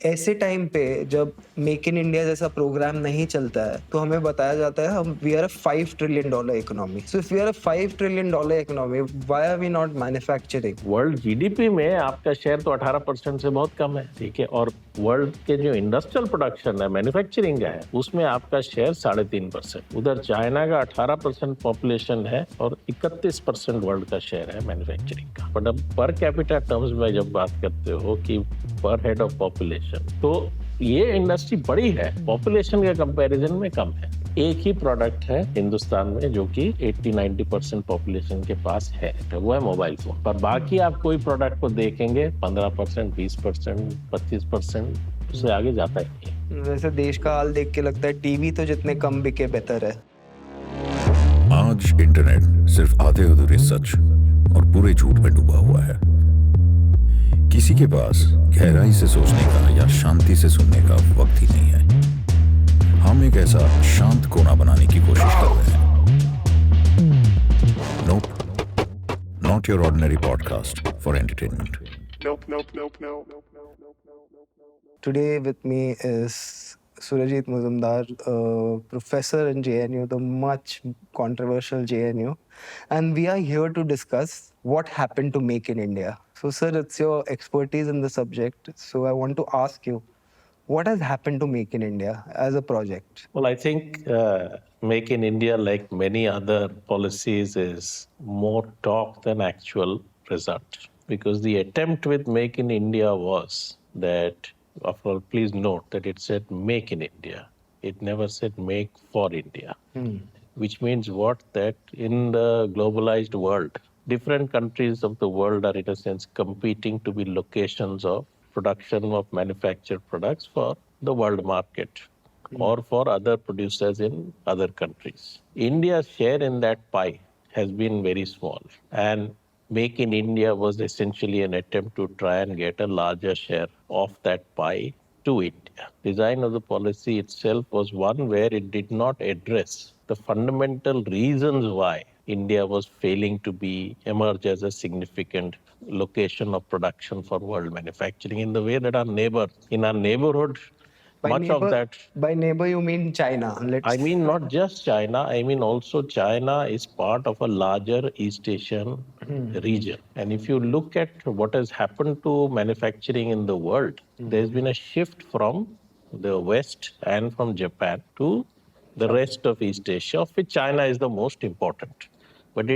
ऐसे टाइम पे जब मेक इन इंडिया जैसा प्रोग्राम नहीं चलता है तो हमें बताया जाता है हम we are a $5 trillion economy. So if we are a $5 trillion economy, why are we not manufacturing? World GDP में आपका शेयर तो 18% से बहुत कम है, ठीक है. और वर्ल्ड के जो इंडस्ट्रियल प्रोडक्शन है, मैन्युफैक्चरिंग का है, उसमें आपका शेयर 3.5%. उधर चाइना का 18% पॉपुलेशन है और 31% वर्ल्ड का शेयर है मैन्युफैक्चरिंग का. बट अब पर कैपिटा टर्म्स में जब बात करते हो कि पर हेड ऑफ पॉपुलेशन, तो ये इंडस्ट्री बड़ी है, पॉपुलेशन के कंपैरिजन में कम है. एक ही प्रोडक्ट है हिंदुस्तान में जो कि 80-90% पॉपुलेशन के पास है, वो है मोबाइल फोन. पर बाकी आप कोई प्रोडक्ट को देखेंगे 15%, 20%, 25%, उससे आगे जाता ही नहीं. वैसे देश का हाल देख के लगता है टीवी तो जितने कम बिके बेहतर है. आज इंटरनेट सिर्फ आधे अधूरे सच और पूरे झूठ में डूबा हुआ है. किसी के पास गहराई से सोचने का या शांति से सुनने का वक्त ही नहीं है. हम एक ऐसा शांत कोना बनाने की कोशिश कर रहे हैं. Nope, not your ordinary podcast for entertainment. Today with me is Surajit Mazumdar, professor in JNU, the much controversial JNU, and we are here to discuss what happened to Make in India. So, sir, it's your expertise in the subject. So, I want to ask you, what has happened to Make in India as a project? Well, I think Make in India, like many other policies, is more talk than actual result. Because the attempt with Make in India was that, after all, please note that it said Make in India. It never said Make for India. Which means what? That in the globalized world, different countries of the world are, in a sense, competing to be locations of production of manufactured products for the world market or for other producers in other countries. India's share in that pie has been very small, and Make in India was essentially an attempt to try and get a larger share of that pie to India. Design of the policy itself was one where it did not address the fundamental reasons why India was failing to emerge as a significant location of production for world manufacturing in the way that in our neighborhood, By neighbor, you mean China? I mean, not just China, I mean also China is part of a larger East Asian region. And if you look at what has happened to manufacturing in the world, there's been a shift from the West and from Japan to the rest of East Asia, of which China is the most important. But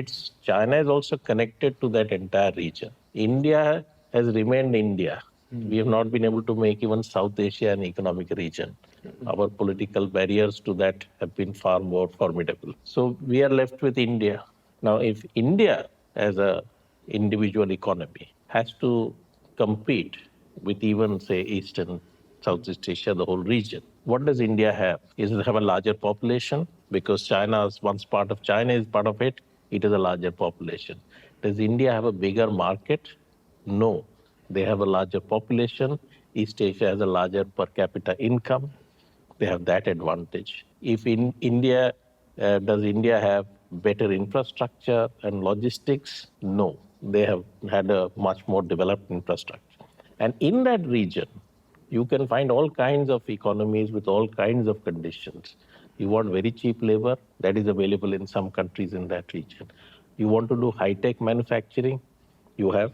China is also connected to that entire region. India has remained India. We have not been able to make even South Asia an economic region. Our political barriers to that have been far more formidable. So we are left with India. Now, if India as a individual economy has to compete with even, say, East and Southeast Asia, the whole region, what does India have? Does it have a larger population? Because China is once part of China is part of it, it is a larger population. Does India have a bigger market? No. They have a larger population. East Asia has a larger per capita income. They have that advantage. If in India, does India have better infrastructure and logistics? No. They have had a much more developed infrastructure. And in that region, you can find all kinds of economies with all kinds of conditions. You want very cheap labor, that is available in some countries in that region. You want to do high-tech manufacturing, you have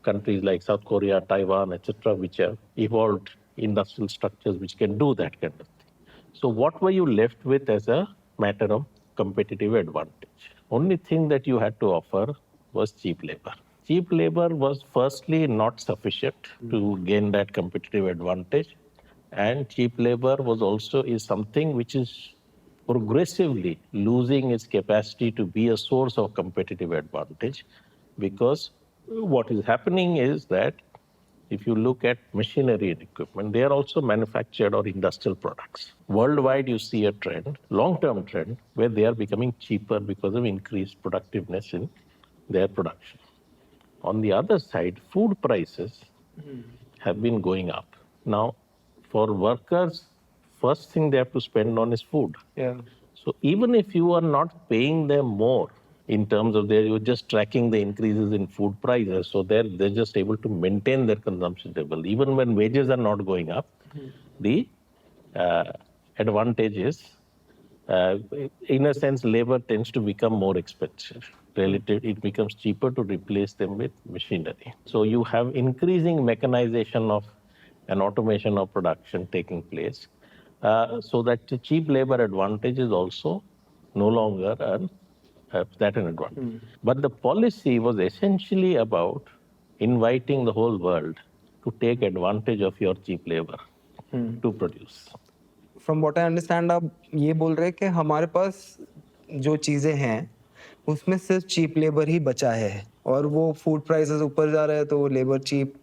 countries like South Korea, Taiwan, etc., which have evolved industrial structures which can do that kind of thing. So what were you left with as a matter of competitive advantage? Only thing that you had to offer was cheap labor. Cheap labor was firstly not sufficient to gain that competitive advantage, and cheap labor is something which is progressively losing its capacity to be a source of competitive advantage, because what is happening is that if you look at machinery and equipment, they are also manufactured or industrial products. Worldwide, you see a trend, long-term trend, where they are becoming cheaper because of increased productiveness in their production. On the other side, food prices have been going up. Now, for workers, first thing they have to spend on is food. Yeah. So even if you are not paying them more in terms of you're just tracking the increases in food prices. So they're just able to maintain their consumption level. Even when wages are not going up, the advantage is, in a sense, labor tends to become more expensive. Relative, it becomes cheaper to replace them with machinery. So you have increasing mechanization of and automation of production taking place, so that the cheap labor advantage is also no longer an advantage. But the policy was essentially about inviting the whole world to take advantage of your cheap labor to produce. From what I understand आप ये बोल रहे हैं कि हमारे पास जो चीज़ें हैं उसमें सिर्फ चीप लेबर ही बचा है और वो फूड प्राइसेस ऊपर जा रहे हैं तो वो लेबर चीप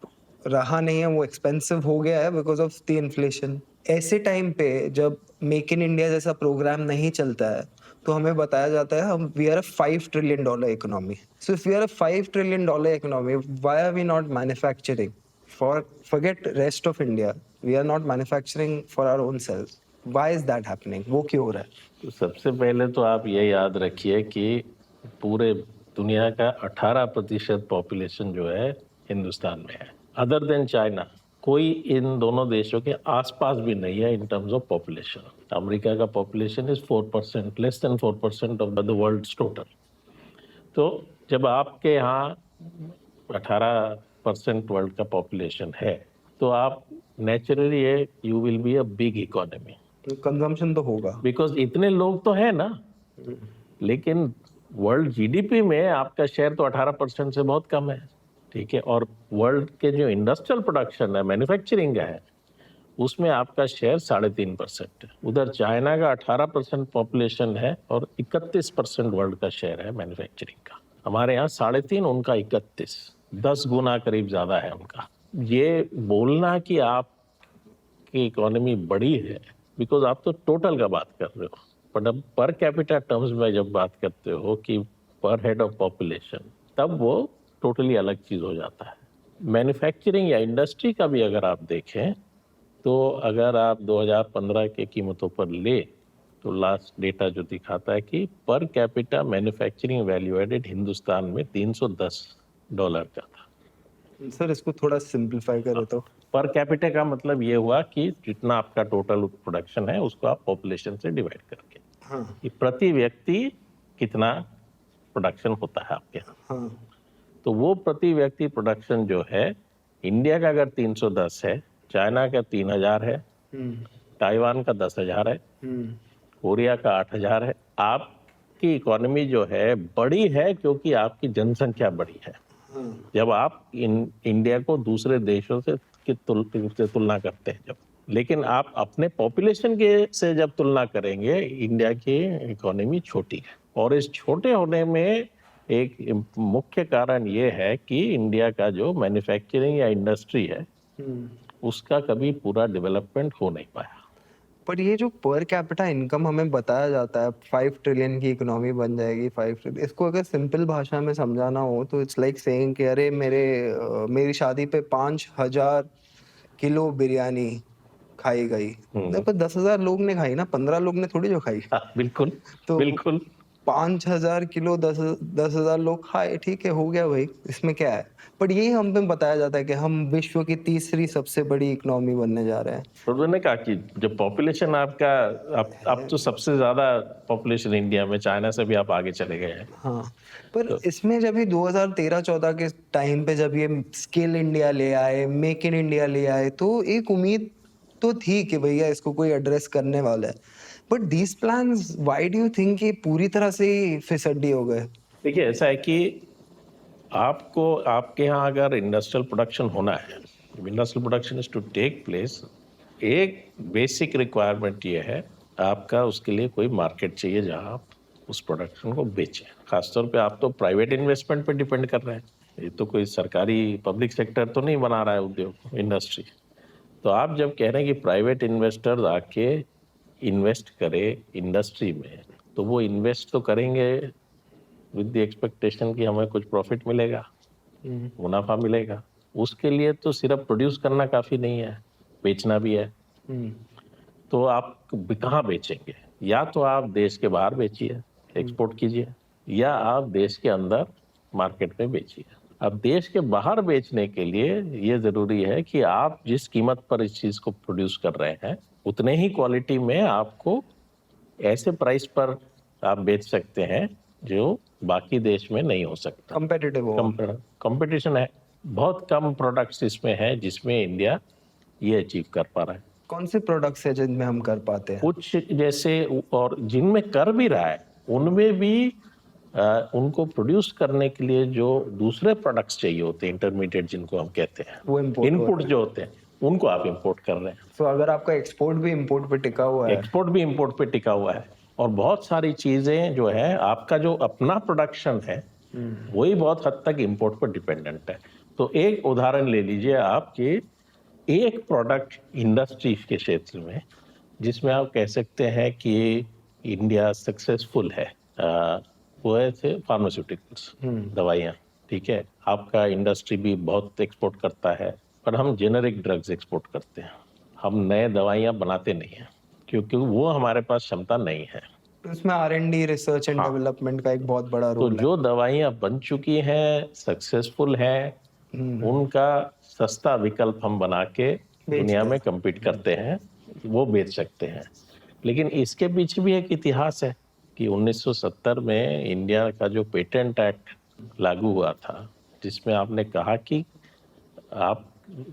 रहा नहीं है, वो एक्सपेंसिव हो गया है बिकॉज ऑफ द इन्फ्लेशन। ऐसे टाइम पे जब मेक इन इंडिया जैसा प्रोग्राम नहीं चलता है तो हमें बताया जाता है हम we are a $5 trillion economy. So if we are a $5 trillion economy, why are we not manufacturing for forget rest of India, we are not manufacturing for our own sales? Why is that happening? वो क्यों हो रहा है? तो सबसे पहले तो आप ये याद रखिए कि पूरे दुनिया का 18% पॉपुलेशन जो है हिंदुस्तान में है। अदर देन चाइना कोई इन दोनों देशों के आसपास भी नहीं है in terms of population. America का population is 4%, less than 4% of the world's total. तो जब आपके यहाँ 18% वर्ल्ड का पॉपुलेशन है तो आप naturally you will be a big economy. Consumption तो होगा बिकॉज इतने लोग तो है ना, लेकिन वर्ल्ड जीडीपी में आपका शेयर तो 18% से बहुत कम है, ठीक है। और वर्ल्ड के जो इंडस्ट्रियल प्रोडक्शन है, मैन्युफैक्चरिंग का है, उसमें आपका शेयर 3.5% है। उधर चाइना का 18% पॉपुलेशन है और 31% वर्ल्ड का शेयर है मैन्युफैक्चरिंग का। हमारे यहाँ 3.5, उनका 31, 10 गुना करीब ज़्यादा है उनका। ये बोलना कि आपकी इकोनॉमी बड़ी है, बिकॉज आप तो टोटल का बात कर रहे हो, बट अब पर कैपिटा टर्म्स में जब बात करते हो कि पर हेड ऑफ पॉपुलेशन, तब वो टोटली अलग चीज़ हो जाता है। मैन्युफैक्चरिंग या इंडस्ट्री का भी अगर आप देखें तो अगर आप 2015 के कीमतों पर ले तो लास्ट डेटा जो दिखाता है कि per capita manufacturing value added Hindustan में $310 का था। सर इसको थोड़ा सिंपलीफाई करें तो? पर कैपिटा का मतलब ये हुआ कि जितना आपका टोटल प्रोडक्शन है उसको आप पॉपुलेशन से डिवाइड करके, हाँ कि प्रति व्यक्ति कितना प्रोडक्शन होता है आपके यहाँ। हाँ तो वो प्रति व्यक्ति प्रोडक्शन जो है इंडिया का अगर 310 है, चाइना का 3000 है, ताइवान का 10,000 है, कोरिया का 8,000 है। आपकी इकोनॉमी जो है बड़ी है क्योंकि आपकी जनसंख्या बड़ी है। जब आप इंडिया को दूसरे देशों से तुलना करते हैं जब, लेकिन आप अपने पॉपुलेशन के से जब तुलना करेंगे, इंडिया की इकोनॉमी छोटी है। और इस छोटे होने में एक मुख्य कारण ये है कि इंडिया का जो मैन्युफैक्चरिंग या इंडस्ट्री है उसका कभी पूरा डेवलपमेंट हो नहीं पाया। पर ये जो पर कैपिटा इनकम हमें बताया जाता है 5 ट्रिलियन की इकोनॉमी बन जाएगी 5 ट्रिलियन, इसको अगर सिंपल भाषा में समझाना हो तो इट्स लाइक सेइंग कि अरे मेरी शादी पे 5,000 किलो बिरयानी खाई गई, पर 10,000 लोग ने खाई ना, 15 लोग ने थोड़ी जो खाई। बिल्कुल तो बिल्कुल 5,000 किलो 10,000 लोग खाए, ठीक है, हो गया भाई, इसमें क्या है। बट यही हमें बताया जाता है कि हम विश्व की तीसरी सबसे बड़ी इकोनॉमी बनने जा रहे हैं। तो मैंने कहा कि जब पॉपुलेशन आपका अब तो सबसे ज्यादा पॉपुलेशन इंडिया में, चाइना से भी आप आगे चले गए हैं। हाँ, पर इसमें जब ये 2013-14 के टाइम पे जब ये स्किल इंडिया ले आए, मेक इन इंडिया ले आए, तो एक उम्मीद तो थी कि भैया इसको कोई एड्रेस करने वाला है। But these plans, why do you think ये पूरी तरह से फिसड्डी हो गए? देखिए, ऐसा है कि आपको आपके यहाँ अगर इंडस्ट्रियल प्रोडक्शन होना है, industrial production is to take place, एक बेसिक रिक्वायरमेंट ये है आपका, उसके लिए कोई मार्केट चाहिए जहाँ आप उस प्रोडक्शन को बेचें। खासतौर पे आप तो प्राइवेट इन्वेस्टमेंट पे डिपेंड कर रहे हैं, ये तो कोई सरकारी पब्लिक सेक्टर तो नहीं बना रहा है उद्योग इंडस्ट्री। तो आप जब कह रहे हैं कि प्राइवेट इन्वेस्टर आके इन्वेस्ट करे इंडस्ट्री में, तो वो इन्वेस्ट तो करेंगे विद द एक्सपेक्टेशन कि हमें कुछ प्रॉफिट मिलेगा, मुनाफा मिलेगा। उसके लिए तो सिर्फ प्रोड्यूस करना काफ़ी नहीं है, बेचना भी है। तो आप कहाँ बेचेंगे? या तो आप देश के बाहर बेचिए, एक्सपोर्ट कीजिए, या आप देश के अंदर मार्केट में बेचिए। अब देश के बाहर बेचने के लिए ये जरूरी है कि आप जिस कीमत पर इस चीज को प्रोड्यूस कर रहे हैं उतने ही क्वालिटी में आपको ऐसे प्राइस पर आप बेच सकते हैं जो बाकी देश में नहीं हो सकता। कंपेटिटिव हो। कंपटीशन है, बहुत कम प्रोडक्ट्स इसमें है जिसमें इंडिया ये अचीव कर पा रहा है। कौन से प्रोडक्ट्स है जिनमें हम कर पाते हैं? कुछ जैसे, और जिनमें कर भी रहा है उनमें भी उनको प्रोड्यूस करने के लिए जो दूसरे प्रोडक्ट्स चाहिए होते हैं, इंटरमीडिएट जिनको हम कहते हैं, वो इनपुट जो होते हैं उनको आप इंपोर्ट कर रहे हैं। तो अगर आपका एक्सपोर्ट भी इंपोर्ट पे टिका हुआ है, एक्सपोर्ट भी इंपोर्ट पे टिका हुआ है, और बहुत सारी चीजें जो है आपका जो अपना प्रोडक्शन है वही बहुत हद तक इंपोर्ट पर डिपेंडेंट है। तो एक उदाहरण ले लीजिए आप कि एक प्रोडक्ट इंडस्ट्री के क्षेत्र में जिसमें आप कह सकते हैं कि इंडिया सक्सेसफुल है, वो है फार्मास्यूटिकल्स, दवाइयाँ। ठीक है, आपका इंडस्ट्री भी बहुत एक्सपोर्ट करता है, पर हम जेनेरिक ड्रग्स एक्सपोर्ट करते हैं, हम नए दवाइयाँ बनाते नहीं हैं क्योंकि वो हमारे पास क्षमता नहीं है। तो इसमें R&D, रिसर्च एंड डेवलपमेंट का एक बहुत बड़ा तो रोल है। जो दवाइयाँ बन चुकी हैं, सक्सेसफुल हैं, उनका सस्ता विकल्प हम बना के दुनिया में compete करते हैं, वो बेच सकते हैं। लेकिन इसके पीछे भी एक इतिहास है कि 1970 में इंडिया का जो पेटेंट एक्ट लागू हुआ था, जिसमें आपने कहा कि आप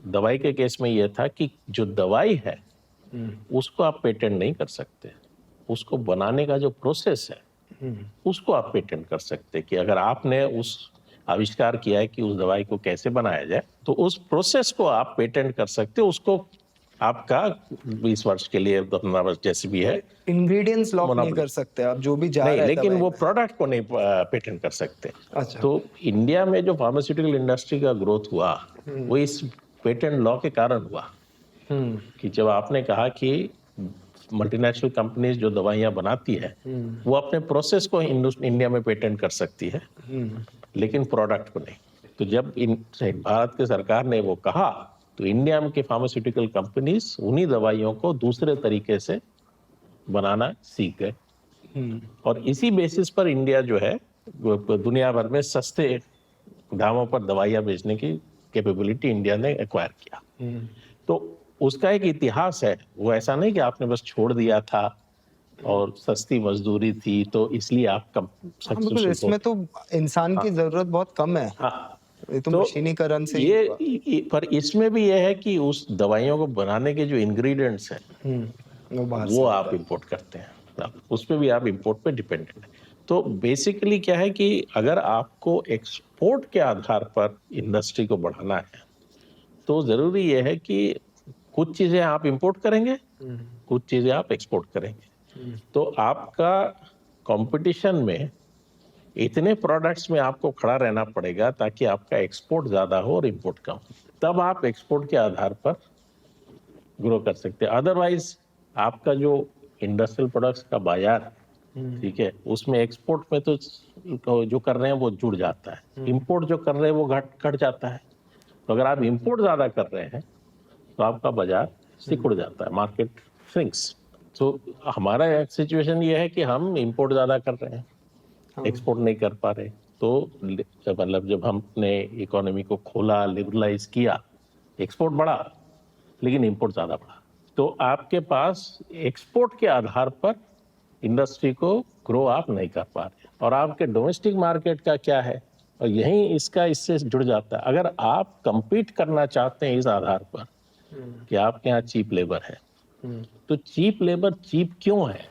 दवाई के केस में ये था कि जो दवाई है उसको आप पेटेंट नहीं कर सकते, उसको बनाने का जो प्रोसेस है उसको आप पेटेंट कर सकते। कि अगर आपने उस आविष्कार किया है कि उस दवाई को कैसे बनाया जाए, तो उस प्रोसेस को आप पेटेंट कर सकते हो, उसको आपका 20 वर्ष के लिए, 15 वर्ष जैसे भी है, इंग्रेडिएंट्स लॉक नहीं कर सकते आप, जो भी जा रहा है लेकिन दवाई वो में। प्रोडक्ट को नहीं पेटेंट कर सकते। अच्छा। तो इंडिया में जो फार्मास्यूटिकल इंडस्ट्री का ग्रोथ हुआ वो इस पेटेंट लॉ के कारण हुआ कि जब आपने कहा कि मल्टीनेशनल कंपनीज जो दवाइयाँ बनाती है वो अपने प्रोसेस को इंडिया में पेटेंट कर सकती है, लेकिन प्रोडक्ट को नहीं। तो जब भारत की सरकार ने वो कहा तो इंडिया के फार्मास्यूटिकल कंपनीज उन्हीं दवाइयों को दूसरे तरीके से बनाना सीख गए, और इसी बेसिस पर इंडिया जो है दुनिया भर में सस्ते दामों पर दवाइयाँ बेचने की कैपेबिलिटी इंडिया ने एक्वायर किया। तो उसका एक इतिहास है, वो ऐसा नहीं कि आपने बस छोड़ दिया था और सस्ती मजदूरी थी तो इसलिए आप कम बिल्कुल, इसमें तो इंसान की जरूरत बहुत कम है। ये तो मशीनीकरण से पर इसमें भी यह है कि उस दवाइयों को बनाने के जो इंग्रेडिएंट्स हैं वो आप इंपोर्ट करते हैं, उस पर भी आप इंपोर्ट पे डिपेंडेंट है। तो बेसिकली क्या है कि अगर आपको एक्सपोर्ट के आधार पर इंडस्ट्री को बढ़ाना है तो जरूरी यह है कि कुछ चीजें आप इंपोर्ट करेंगे, कुछ चीजें आप एक्सपोर्ट करेंगे। तो आपका कंपटीशन में इतने प्रोडक्ट्स में आपको खड़ा रहना पड़ेगा ताकि आपका एक्सपोर्ट ज्यादा हो और इंपोर्ट कम हो, तब आप एक्सपोर्ट के आधार पर ग्रो कर सकते हैं। अदरवाइज आपका जो इंडस्ट्रियल प्रोडक्ट्स का बाजार, ठीक है, उसमें एक्सपोर्ट में तो जो कर रहे हैं वो जुड़ जाता है, इंपोर्ट जो कर रहे हैं वो घट जाता है। तो अगर आप इंपोर्ट ज्यादा कर रहे हैं तो आपका बाजार सिकुड़ जाता है, मार्केट श्रिंक्स। तो हमारा सिचुएशन ये है कि हम इंपोर्ट ज्यादा कर रहे हैं, एक्सपोर्ट नहीं कर पा रहे। तो मतलब जब हमने इकोनॉमी को खोला, लिबरलाइज किया, एक्सपोर्ट बढ़ा लेकिन इंपोर्ट ज्यादा बढ़ा। तो आपके पास एक्सपोर्ट के आधार पर इंडस्ट्री को ग्रो आप नहीं कर पा रहे, और आपके डोमेस्टिक मार्केट का क्या है, और यही इसका इससे जुड़ जाता है। अगर आप compete करना चाहते हैं इस आधार पर कि आपके यहाँ चीप लेबर है, तो चीप लेबर चीप क्यों है?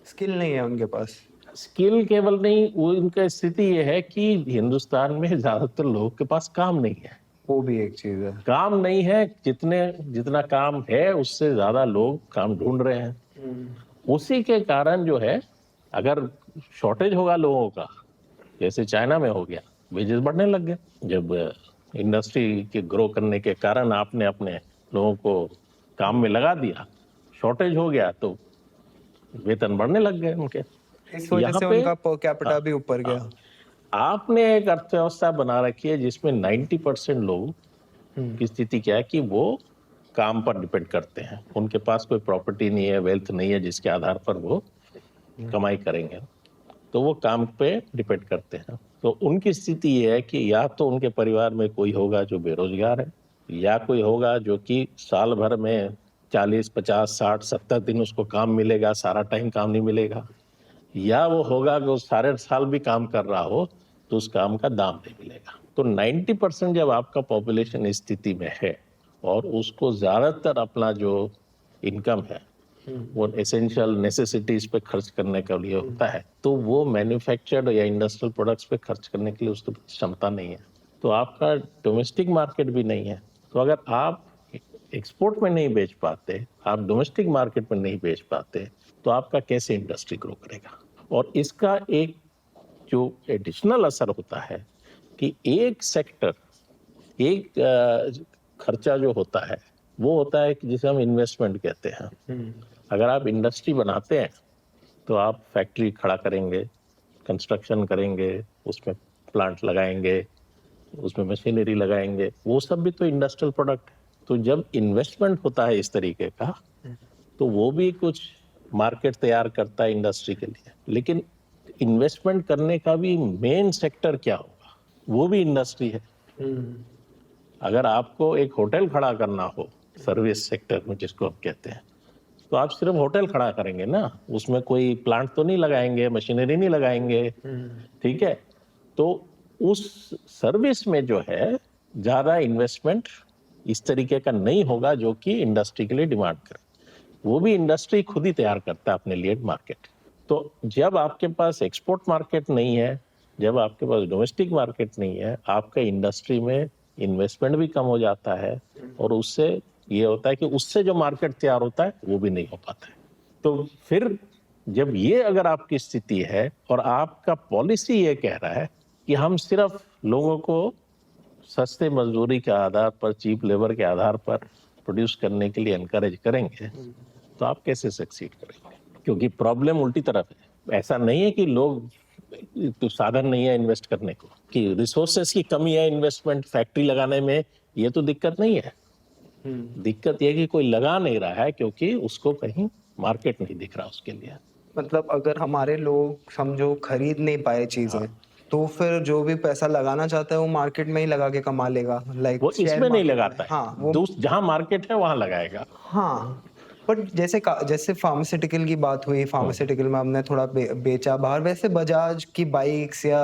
स्किल नहीं है उनके पास। स्किल केवल नहीं, वो इनका स्थिति ये है कि हिंदुस्तान में ज्यादातर लोगों के पास काम नहीं है। वो भी एक चीज है, काम नहीं है, जितना काम है उससे ज्यादा लोग काम ढूंढ रहे हैं। उसी के कारण जो है, अगर शॉर्टेज होगा लोगों का, जैसे चाइना में हो गया, वेजेस बढ़ने लग गए। जब इंडस्ट्री के ग्रो करने के कारण आपने अपने लोगों को काम में लगा दिया, शॉर्टेज हो गया तो वेतन बढ़ने लग गए उनके। इस वजह से उनका पर कैपिटा भी ऊपर गया। आपने एक अर्थव्यवस्था बना रखी है जिसमें 90% लोग की स्थिति क्या है कि वो काम पर डिपेंड करते हैं, उनके पास कोई प्रॉपर्टी नहीं है, वेल्थ नहीं है जिसके आधार पर वो कमाई करेंगे। तो वो काम पे डिपेंड करते हैं। तो उनकी स्थिति ये है कि या तो उनके परिवार में कोई होगा जो बेरोजगार है, या कोई होगा जो कि साल भर में 40, 50, 60, 70 दिन उसको काम मिलेगा, सारा टाइम काम नहीं मिलेगा, या वो होगा कि वो सारे साल भी काम कर रहा हो तो उस काम का दाम नहीं मिलेगा। तो 90% जब आपका पॉपुलेशन इस स्थिति में है और उसको ज्यादातर अपना जो इनकम है वो एसेंशियल नेसेसिटीज पे खर्च करने के लिए होता है, तो वो मैन्युफैक्चर्ड या इंडस्ट्रियल प्रोडक्ट्स पे खर्च करने के लिए उसकी क्षमता नहीं है, तो आपका डोमेस्टिक मार्केट भी नहीं है। तो अगर आप एक्सपोर्ट में नहीं बेच पाते, आप डोमेस्टिक मार्केट में नहीं बेच पाते, तो आपका कैसे इंडस्ट्री ग्रो करेगा। और इसका एक जो एडिशनल असर होता है कि एक सेक्टर, एक खर्चा जो होता है वो होता है कि जिसे हम इन्वेस्टमेंट कहते हैं। अगर आप इंडस्ट्री बनाते हैं तो आप फैक्ट्री खड़ा करेंगे, कंस्ट्रक्शन करेंगे, उसमें प्लांट लगाएंगे, उसमें मशीनरी लगाएंगे, वो सब भी तो इंडस्ट्रियल प्रोडक्ट है। तो जब इन्वेस्टमेंट होता है इस तरीके का तो वो भी कुछ मार्केट तैयार करता है इंडस्ट्री के लिए। लेकिन इन्वेस्टमेंट करने का भी मेन सेक्टर क्या होगा, वो भी इंडस्ट्री है। अगर आपको एक होटल खड़ा करना हो सर्विस सेक्टर में जिसको आप कहते हैं, तो आप सिर्फ होटल खड़ा करेंगे ना, उसमें कोई प्लांट तो नहीं लगाएंगे, मशीनरी नहीं लगाएंगे, ठीक है। तो उस सर्विस में जो है ज्यादा इन्वेस्टमेंट इस तरीके का नहीं होगा जो कि इंडस्ट्री के लिए डिमांड करे। वो भी इंडस्ट्री खुद ही तैयार करता है अपने लिए मार्केट। तो जब आपके पास एक्सपोर्ट मार्केट नहीं है, जब आपके पास डोमेस्टिक मार्केट नहीं है, आपका इंडस्ट्री में इन्वेस्टमेंट भी कम हो जाता है और उससे ये होता है कि उससे जो मार्केट तैयार होता है वो भी नहीं हो पाता है। तो फिर जब ये अगर आपकी स्थिति है और आपका पॉलिसी ये कह रहा है कि हम सिर्फ लोगों को सस्ते मजदूरी के आधार पर, चीप लेबर के आधार पर प्रोड्यूस करने के लिए एनकरेज करेंगे, तो आप कैसे सक्सीड करेंगे। क्योंकि प्रॉब्लम उल्टी तरफ है। ऐसा नहीं है कि लोग तो साधन नहीं है इन्वेस्ट करने को, कि रिसोर्सेस की कमी है इन्वेस्टमेंट फैक्ट्री लगाने में, ये तो दिक्कत नहीं है। दिक्कत ये कि कोई लगा नहीं रहा है क्योंकि उसको कहीं मार्केट नहीं दिख रहा उसके लिए। मतलब अगर हमारे लोग समझो खरीद नहीं पाए चीजें, तो फिर जो भी पैसा लगाना चाहता है वो मार्केट में ही लगा के कमा लेगा। लाइक वो इसमें नहीं लगाता है। हाँ, वो जहां मार्केट है वहां लगाएगा। हाँ, बट जैसे फार्मास्यूटिकल की बात हुई, फार्मास्यूटिकल में हमने थोड़ा बेचा बाहर, वैसे बजाज की बाइक्स या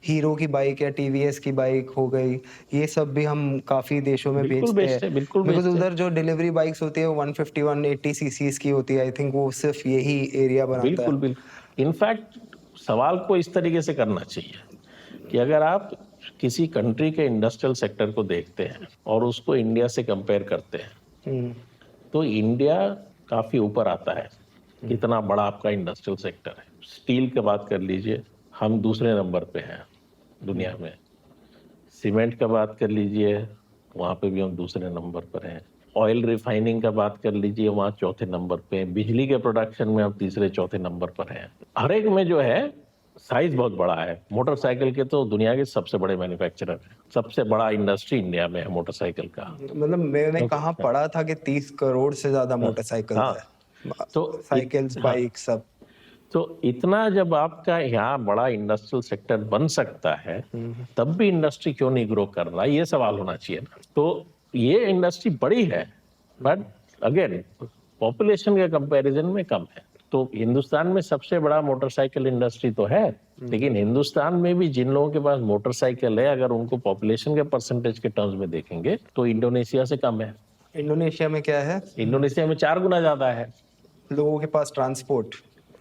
हीरो की बाइक या टीवीएस की बाइक हो गई, ये सब भी हम काफी देशों में बिल्कुल बेचते हैं। बिल्कुल बिकॉज बेचते हैं। उधर जो डिलीवरी बाइक्स होती है वो 150 180 सीसीज की होती है। आई थिंक वो सिर्फ यही एरिया बनाता बिल्कुल है। बिल्कुल। इनफैक्ट सवाल को इस तरीके से करना चाहिए कि अगर आप किसी कंट्री के इंडस्ट्रियल सेक्टर को देखते हैं और उसको इंडिया से कंपेयर करते हैं, तो इंडिया काफी ऊपर आता है। इतना बड़ा आपका इंडस्ट्रियल सेक्टर है। स्टील की बात कर लीजिए, हम दूसरे नंबर पे हैं दुनिया में। सीमेंट का बात कर लीजिए, वहाँ पे भी हम दूसरे नंबर पर हैं। ऑयल रिफाइनिंग का बात कर लीजिए, वहाँ चौथे नंबर पे हैं। बिजली के प्रोडक्शन में हम तीसरे चौथे नंबर पर हैं। हर एक में जो है साइज बहुत बड़ा है। मोटरसाइकिल के तो दुनिया के सबसे बड़े मैन्युफैक्चरर हैं। सबसे बड़ा इंडस्ट्री इंडिया में है मोटरसाइकिल का। मतलब मैंने कहाँ पढ़ा था कि 30 करोड़ से ज्यादा मोटरसाइकिल हाँ। है, तो साइकिल्स, बाइक सब। तो इतना जब आपका यहाँ बड़ा इंडस्ट्रियल सेक्टर बन सकता है, तब भी इंडस्ट्री क्यों नहीं ग्रो कर रहा, ये सवाल होना चाहिए ना। तो ये इंडस्ट्री बड़ी है, बट अगेन पॉपुलेशन के कंपैरिजन में कम है। तो हिंदुस्तान में सबसे बड़ा मोटरसाइकिल इंडस्ट्री तो है, लेकिन हिंदुस्तान में भी जिन लोगों के पास मोटरसाइकिल है, अगर उनको पॉपुलेशन के परसेंटेज के टर्म्स में देखेंगे तो इंडोनेशिया से कम है। इंडोनेशिया में क्या है? इंडोनेशिया में 4 गुना ज्यादा है लोगों के पास ट्रांसपोर्ट,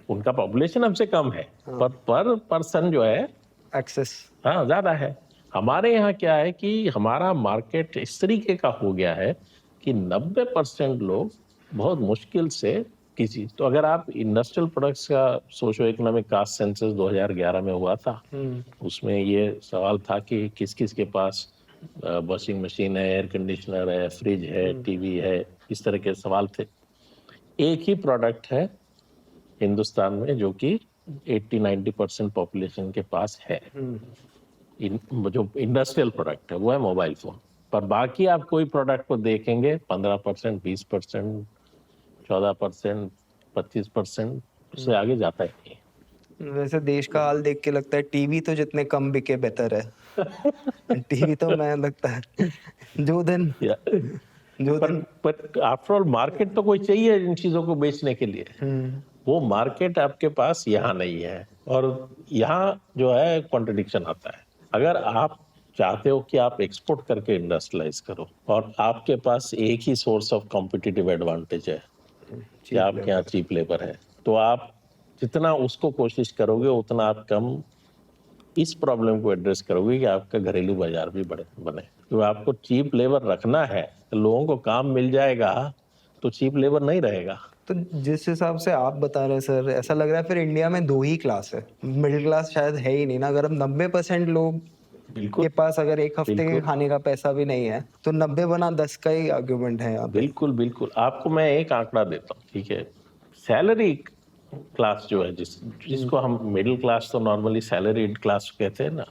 उनका पॉपुलेशन हमसे कम है, पर पर्सन जो है एक्सेस हाँ ज्यादा है। हमारे यहाँ क्या है कि हमारा मार्केट इस तरीके का हो गया है कि 90% लोग बहुत मुश्किल से किसी, तो अगर आप इंडस्ट्रियल प्रोडक्ट्स का सोशो इकोनॉमिक कास्ट सेंसस 2011 में हुआ था, उसमें ये सवाल था कि किस किस के पास वॉशिंग मशीन है, एयर कंडीशनर है, फ्रिज है, टीवी है, इस तरह के सवाल थे। एक ही प्रोडक्ट है हिंदुस्तान में जो कि 80-90% पॉपुलेशन के पास है, जो इंडस्ट्रियल प्रोडक्ट है वो है मोबाइल फोन। पर बाकी आप कोई प्रोडक्ट को देखेंगे 15%, 20%, 14%, 25%, उससे आगे जाता ही नहीं। वैसे देश का हाल देख के लगता है टीवी तो जितने कम बिके बेहतर है। टीवी तो मैं लगता है जो दिन या जो दिन पर आफ्टर ऑल मार्केट तो कोई चाहिए इन चीजों को बेचने के लिए। वो मार्केट आपके पास यहाँ नहीं है, और यहाँ जो है कॉन्ट्रडिक्शन आता है। अगर आप चाहते हो कि आप एक्सपोर्ट करके इंडस्ट्रियलाइज करो और आपके पास एक ही सोर्स ऑफ कॉम्पिटिटिव एडवांटेज है कि आपके यहाँ चीप लेबर है, तो आप जितना उसको कोशिश करोगे उतना आप कम इस प्रॉब्लम को एड्रेस करोगे कि आपका घरेलू बाजार भी बने। तो आपको चीप लेबर रखना है तो लोगों को काम मिल जाएगा, तो चीप लेबर नहीं रहेगा। तो जिस हिसाब से आप बता रहे हैं सर, ऐसा लग रहा है फिर इंडिया में दो ही क्लास है, मिडिल क्लास शायद है ही नहीं ना। अगर हम 90% लोग बिल्कुल के पास अगर एक हफ्ते के खाने का पैसा भी नहीं है, तो 90 बना 10 का ही आर्ग्यूमेंट है यहाँ पे। बिल्कुल बिल्कुल। आपको मैं एक आंकड़ा देता हूँ, ठीक है। सैलरी क्लास जो है, जिसको हम मिडिल क्लास तो नॉर्मली सैलरीड क्लास कहते हैं ना,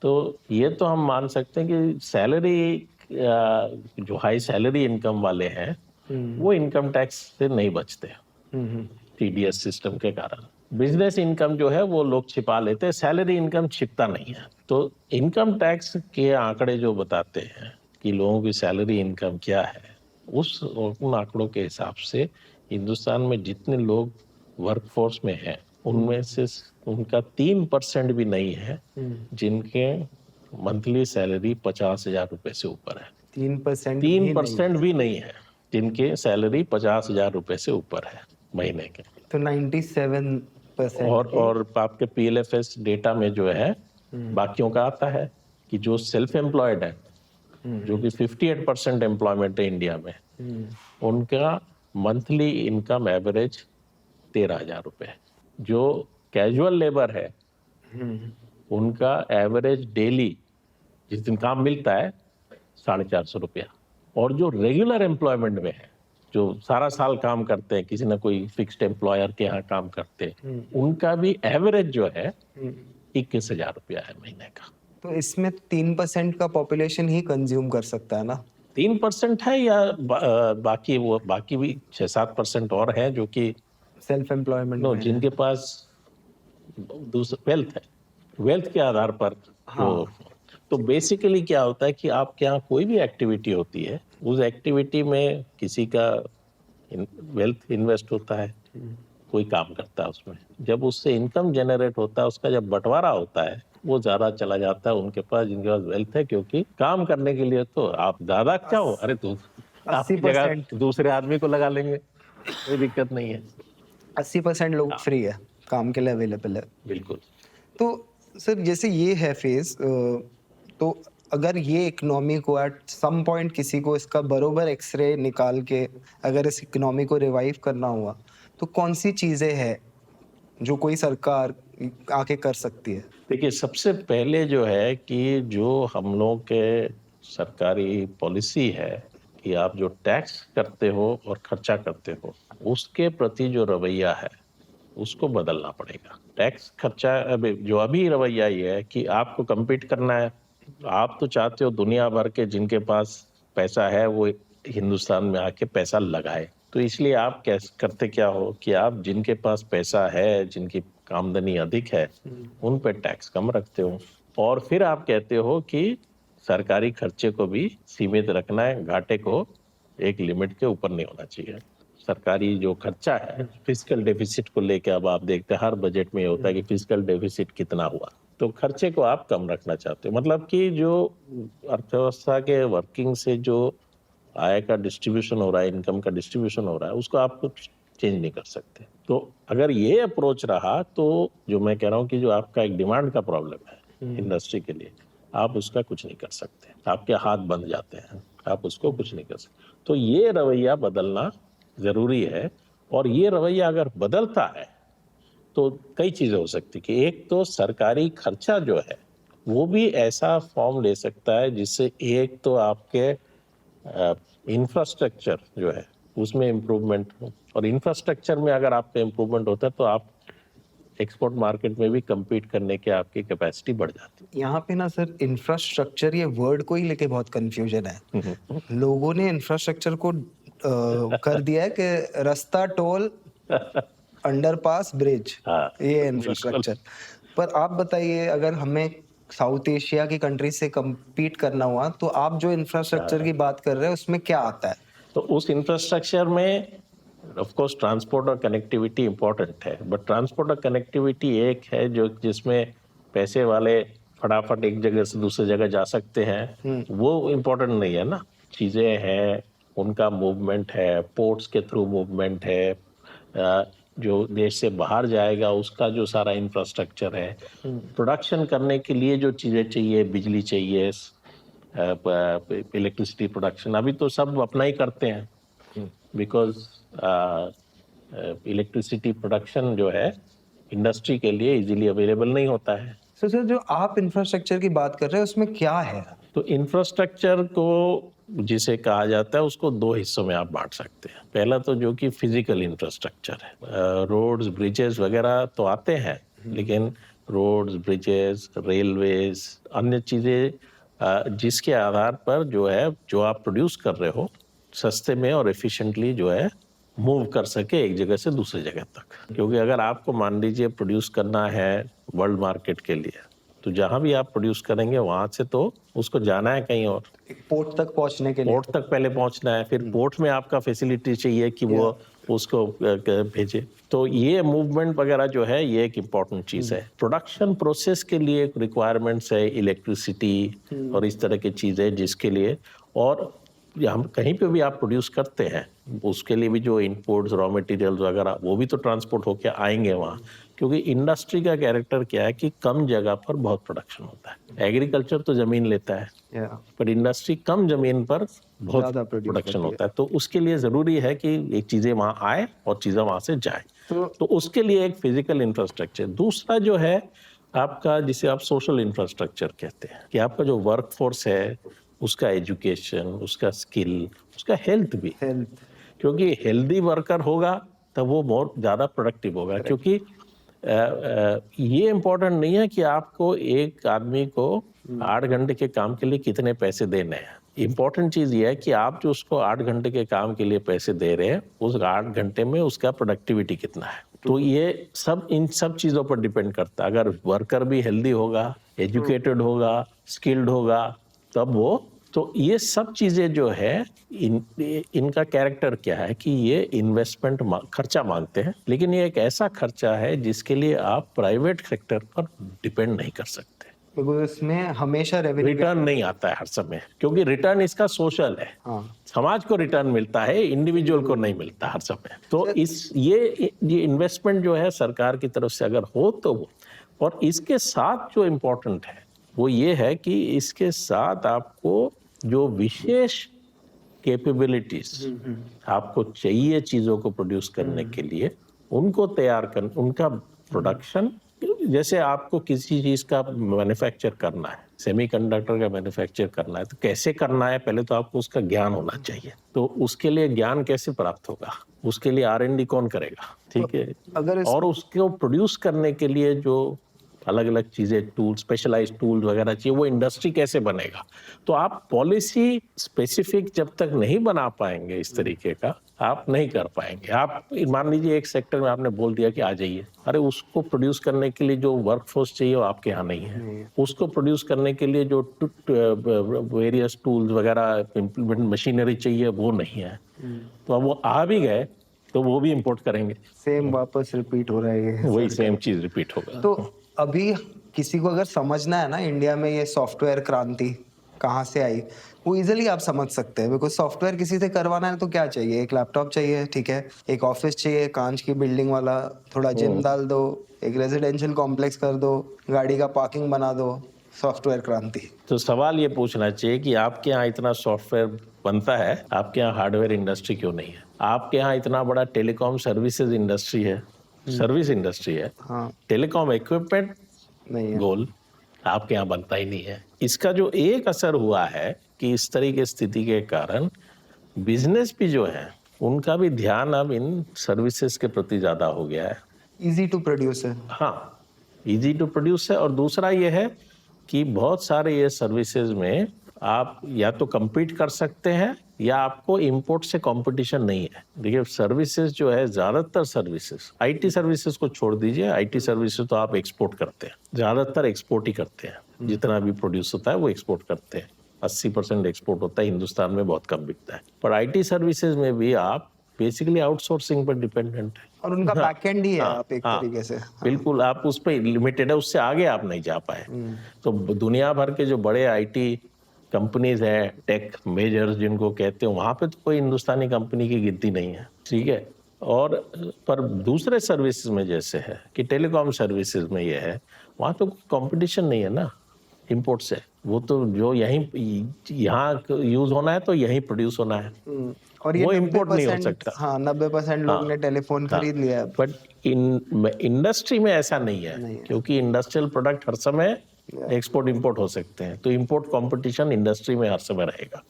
तो ये तो हम मान सकते हैं कि सैलरी जो हाई सैलरी इनकम वाले हैं वो इनकम टैक्स से नहीं बचते टीडीएस सिस्टम के कारण। बिजनेस इनकम जो है वो लोग छिपा लेते हैं, सैलरी इनकम छिपता नहीं है। तो इनकम टैक्स के आंकड़े जो बताते हैं कि लोगों की सैलरी इनकम क्या है, उन आंकड़ों के हिसाब से हिंदुस्तान में जितने लोग वर्कफोर्स में हैं उनमें से उनका 3% भी नहीं है जिनके मंथली सैलरी 50,000 रुपए से ऊपर है। 3% भी नहीं है जिनके सैलरी 50,000 रुपए से ऊपर है महीने के। तो 97% और आपके पीएलएफएस डेटा में जो है बाकियों का आता है कि जो सेल्फ एम्प्लॉयड है, जो कि 58% एम्प्लॉयमेंट है इंडिया में, उनका मंथली इनकम एवरेज 13,000 रुपए। जो कैजुअल लेबर है उनका एवरेज डेली जिस दिन काम मिलता है 450 रुपया। और जो रेगुलर एम्प्लॉयमेंट में है, जो सारा साल काम करते हैं, किसी ना कोई फिक्स्ड एम्प्लॉयर के यहाँ काम करते हैं, उनका भी एवरेज जो है 21,000 रुपया है महीने का। तो इसमें 3% का पॉपुलेशन ही कंज्यूम कर सकता है ना? 3% है या बाकी भी 6-7% और है जो कि सेल्फ एम्प्लॉयमेंट नो, जिनके पास दूसरा वेल्थ है, वेल्थ के आधार पर। तो बेसिकली क्या होता है कि आपके यहाँ कोई भी एक्टिविटी होती है, उस एक्टिविटी में किसी का वेल्थ इन्वेस्ट होता है, कोई काम करता है उसमें, जब उससे इनकम जनरेट होता है, उसका जब बंटवारा होता है, वो ज्यादा चला जाता है उनके पास जिनके पास वेल्थ है। क्योंकि काम करने के लिए तो आप ज्यादा क्या हो, अरे तो आपकी जगह दूसरे आदमी को लगा लेंगे, कोई दिक्कत नहीं है। 80% लोग फ्री है, काम के लिए अवेलेबल है। बिल्कुल। तो सर जैसे ये है फेज, तो अगर ये इकोनॉमी को एट सम पॉइंट किसी को इसका बरोबर एक्सरे निकाल के अगर इस इकोनॉमी को रिवाइव करना हुआ, तो कौन सी चीजें हैं जो कोई सरकार आके कर सकती है? देखिए, सबसे पहले जो है कि जो हम लोग के सरकारी पॉलिसी है कि आप जो टैक्स करते हो और खर्चा करते हो, उसके प्रति जो रवैया है उसको बदलना पड़ेगा। टैक्स खर्चा जो अभी रवैया ये है कि आपको compete करना है, आप तो चाहते हो दुनिया भर के जिनके पास पैसा है वो हिंदुस्तान में आके पैसा लगाए। तो इसलिए आप करते क्या हो कि आप जिनके पास पैसा है, जिनकी आमदनी अधिक है, उन पे टैक्स कम रखते हो, और फिर आप कहते हो कि सरकारी खर्चे को भी सीमित रखना है, घाटे को एक लिमिट के ऊपर नहीं होना चाहिए। सरकारी जो खर्चा है, फिस्कल डेफिसिट को लेके अब आप देखते हैं हर बजट में ये होता है कि फिस्कल डेफिसिट कितना हुआ, तो खर्चे को आप कम रखना चाहते हो। मतलब कि जो अर्थव्यवस्था के वर्किंग से जो आय का डिस्ट्रीब्यूशन हो रहा है, इनकम का डिस्ट्रीब्यूशन हो रहा है, उसको आप कुछ चेंज नहीं कर सकते। तो अगर ये अप्रोच रहा तो जो मैं कह रहा हूँ कि जो आपका एक डिमांड का प्रॉब्लम है इंडस्ट्री के लिए, आप उसका कुछ नहीं कर सकते, आपके हाथ बंध जाते हैं, आप उसको कुछ नहीं कर सकते। तो ये रवैया बदलना जरूरी है, और ये रवैया अगर बदलता है तो कई चीजें हो सकती कि एक तो सरकारी खर्चा जो है वो भी ऐसा फॉर्म ले सकता है जिससे एक तो आपके इंफ्रास्ट्रक्चर जो है उसमें इम्प्रूवमेंट हो, और इंफ्रास्ट्रक्चर में अगर आपका इम्प्रूवमेंट होता है तो आप एक्सपोर्ट मार्केट में भी compete करने की आपकी कैपेसिटी बढ़ जाती है। यहाँ पे ना सर इंफ्रास्ट्रक्चर ये वर्ड को ही लेके बहुत कंफ्यूजन है। लोगों ने इंफ्रास्ट्रक्चर को कर दिया है कि रास्ता, टोल अंडरपास, ब्रिज, हाँ, ये इंफ्रास्ट्रक्चर। पर आप बताइए, अगर हमें साउथ एशिया की कंट्री से compete करना हुआ, तो आप जो इंफ्रास्ट्रक्चर की बात कर रहे हैं उसमें क्या आता है? तो उस इंफ्रास्ट्रक्चर में ऑफ कोर्स ट्रांसपोर्ट और कनेक्टिविटी इंपॉर्टेंट है, बट ट्रांसपोर्ट और कनेक्टिविटी एक है जो जिसमें पैसे वाले फटाफट एक जगह से दूसरी जगह जा सकते हैं, वो इम्पोर्टेंट नहीं है ना। चीज़ें हैं, उनका मूवमेंट है, पोर्ट्स के थ्रू मूवमेंट है, जो देश से बाहर जाएगा उसका जो सारा इंफ्रास्ट्रक्चर है, प्रोडक्शन करने के लिए जो चीज़ें चाहिए, बिजली चाहिए, इलेक्ट्रिसिटी प्रोडक्शन, अभी तो सब अपना ही करते हैं बिकॉज इलेक्ट्रिसिटी प्रोडक्शन जो है इंडस्ट्री के लिए इजीली अवेलेबल नहीं होता है। तो सर, जो आप इंफ्रास्ट्रक्चर की बात कर रहे हैं उसमें क्या है? तो इंफ्रास्ट्रक्चर को जिसे कहा जाता है उसको दो हिस्सों में आप बांट सकते हैं। पहला तो जो कि फिजिकल इंफ्रास्ट्रक्चर है, रोड्स, ब्रिजेस वगैरह तो आते हैं, लेकिन रोड्स, ब्रिजेस, रेलवेज, अन्य चीज़ें जिसके आधार पर जो है जो आप प्रोड्यूस कर रहे हो सस्ते में और एफिशिएंटली जो है मूव कर सके एक जगह से दूसरी जगह तक। क्योंकि अगर आपको मान लीजिए प्रोड्यूस करना है वर्ल्ड मार्केट के लिए, तो जहाँ भी आप प्रोड्यूस करेंगे वहाँ से तो उसको जाना है कहीं और, एक पोर्ट तक पहुंचने के लिए। पोर्ट तक पहले पहुँचना है, फिर पोर्ट में आपका फैसिलिटी चाहिए कि वो उसको भेजे। तो ये मूवमेंट वगैरह जो है ये एक इम्पॉर्टेंट चीज़ है। प्रोडक्शन प्रोसेस के लिए रिक्वायरमेंट्स है इलेक्ट्रिसिटी और इस तरह की चीज़ें जिसके लिए, और हम कहीं पे भी आप प्रोड्यूस करते हैं उसके लिए भी जो इनपुट्स, रॉ मटेरियल्स वगैरह वो भी तो ट्रांसपोर्ट होके आएंगे वहाँ। क्योंकि इंडस्ट्री का कैरेक्टर क्या है कि कम जगह पर बहुत प्रोडक्शन होता है। एग्रीकल्चर तो ज़मीन लेता है, पर इंडस्ट्री कम ज़मीन पर बहुत प्रोडक्शन होता है। तो उसके लिए ज़रूरी है कि एक चीज़ें वहाँ आए और चीज़ें वहाँ से जाए। तो उसके लिए एक फिजिकल इंफ्रास्ट्रक्चर। दूसरा जो है आपका, जिसे आप सोशल इंफ्रास्ट्रक्चर कहते हैं, कि आपका जो वर्क फोर्स है उसका एजुकेशन, उसका स्किल, उसका हेल्थ भी। क्योंकि हेल्दी वर्कर होगा तब वो बहुत ज़्यादा प्रोडक्टिव होगा। क्योंकि ये इम्पोर्टेंट नहीं है कि आपको एक आदमी को 8 घंटे के काम के लिए कितने पैसे देने हैं। इम्पोर्टेंट चीज़ ये है कि आप जो उसको 8 घंटे के काम के लिए पैसे दे रहे हैं, उस 8 घंटे में उसका प्रोडक्टिविटी कितना है। तो ये सब इन सब चीज़ों पर डिपेंड करता है। अगर वर्कर भी हेल्दी होगा, एजुकेटेड होगा, स्किल्ड होगा, तब वो, तो ये सब चीज़ें जो है इनका कैरेक्टर क्या है कि ये इन्वेस्टमेंट खर्चा मांगते हैं, लेकिन ये एक ऐसा खर्चा है जिसके लिए आप प्राइवेट सेक्टर पर डिपेंड नहीं कर सकते। बिकॉज़ इसमें हमेशा रिटर्न नहीं आता है हर समय, क्योंकि रिटर्न इसका सोशल है। समाज को रिटर्न मिलता है, इंडिविजुअल को नहीं मिलता हर समय। तो ये इन्वेस्टमेंट जो है सरकार की तरफ से अगर हो तो वो, और इसके साथ जो इम्पोर्टेंट है वो ये है कि इसके साथ आपको जो विशेष कैपेबिलिटीज आपको चाहिए चीज़ों को प्रोड्यूस करने के लिए, उनको तैयार कर, उनका प्रोडक्शन, जैसे आपको किसी चीज़ का मैन्युफैक्चर करना है, सेमीकंडक्टर का मैन्युफैक्चर करना है, तो कैसे करना है, पहले तो आपको उसका ज्ञान होना चाहिए। तो उसके लिए ज्ञान कैसे प्राप्त होगा, उसके लिए R&D कौन करेगा, ठीक है। और उसको प्रोड्यूस करने के लिए जो अलग अलग चीज़ें, टूल, स्पेशलाइज्ड टूल वगैरह चाहिए, वो इंडस्ट्री कैसे बनेगा। तो आप पॉलिसी स्पेसिफिक जब तक नहीं बना पाएंगे इस तरीके का, आप नहीं कर पाएंगे। आप मान लीजिए एक सेक्टर में आपने बोल दिया कि आ जाइए, अरे उसको प्रोड्यूस करने के लिए जो वर्कफोर्स चाहिए वो आपके यहाँ नहीं है। उसको प्रोड्यूस करने के लिए जो वेरियस टूल्स वगैरह, इम्प्लीमेंट मशीनरी चाहिए वो नहीं है। तो अब वो आ भी गए तो वो भी इम्पोर्ट करेंगे। सेम वापस रिपीट हो रहा है, वही सेम चीज़ रिपीट होगा। तो अभी किसी को अगर समझना है ना इंडिया में ये सॉफ्टवेयर क्रांति कहाँ से आई, वो इजीली आप समझ सकते हैं। बिकॉज सॉफ्टवेयर किसी से करवाना है तो क्या चाहिए, एक लैपटॉप चाहिए, ठीक है, एक ऑफिस चाहिए कांच की बिल्डिंग वाला, थोड़ा जिम डाल दो, एक रेजिडेंशियल कॉम्प्लेक्स कर दो, गाड़ी का पार्किंग बना दो, सॉफ्टवेयर क्रांति। तो सवाल ये पूछना चाहिए कि आपके यहाँ इतना सॉफ्टवेयर बनता है, आपके यहाँ हार्डवेयर इंडस्ट्री क्यों नहीं है? आपके यहाँ इतना बड़ा टेलीकॉम सर्विसेज इंडस्ट्री है, सर्विस इंडस्ट्री है, टेलीकॉम इक्विपमेंट नहीं है, गोल आपके यहाँ बनता ही नहीं है। इसका जो एक असर हुआ है कि इस तरह की स्थिति के कारण बिजनेस भी जो है उनका भी ध्यान अब इन सर्विसेज के प्रति ज़्यादा हो गया है। इजी टू प्रोड्यूस है। हाँ, इजी टू प्रोड्यूस है। और दूसरा ये है कि बहुत सारे ये सर्विसेज में आप या तो compete कर सकते हैं या आपको इंपोर्ट से कंपटीशन नहीं है। देखिए सर्विसेज जो है, ज्यादातर सर्विसेज, आईटी सर्विसेज को छोड़ दीजिए, आईटी सर्विसेज तो आप एक्सपोर्ट करते हैं, ज्यादातर एक्सपोर्ट ही करते हैं। जितना भी प्रोड्यूस होता है वो एक्सपोर्ट करते हैं, 80% एक्सपोर्ट होता है, हिंदुस्तान में बहुत कम बिकता है। पर आईटी सर्विसेज में भी आप बेसिकली आउटसोर्सिंग पर डिपेंडेंट है, और उनका बैकएंड ही है आप एक हाँ, तरीके से। बिल्कुल आप उस पर लिमिटेड है, उससे आगे आप नहीं जा पाए। तो दुनिया भर के जो बड़े आईटी कंपनीज है, टेक मेजर्स जिनको कहते हैं, वहां पे तो कोई हिंदुस्तानी कंपनी की गिनती नहीं है, ठीक है। और पर दूसरे सर्विसेज में जैसे है कि टेलीकॉम सर्विसेज में ये है, वहां तो कंपटीशन नहीं है ना इंपोर्ट से। वो तो जो यहाँ यूज होना है तो यहीं प्रोड्यूस होना है, और ये वो इंपोर्ट नहीं हो सकता। हाँ, 90% लोग ने टेलीफोन खरीद लिया है। बट इंडस्ट्री में ऐसा नहीं है, क्योंकि इंडस्ट्रियल प्रोडक्ट हर समय एक्सपोर्ट इंपोर्ट हो सकते हैं, तो इंपोर्ट कंपटीशन इंडस्ट्री में हर समय रहेगा।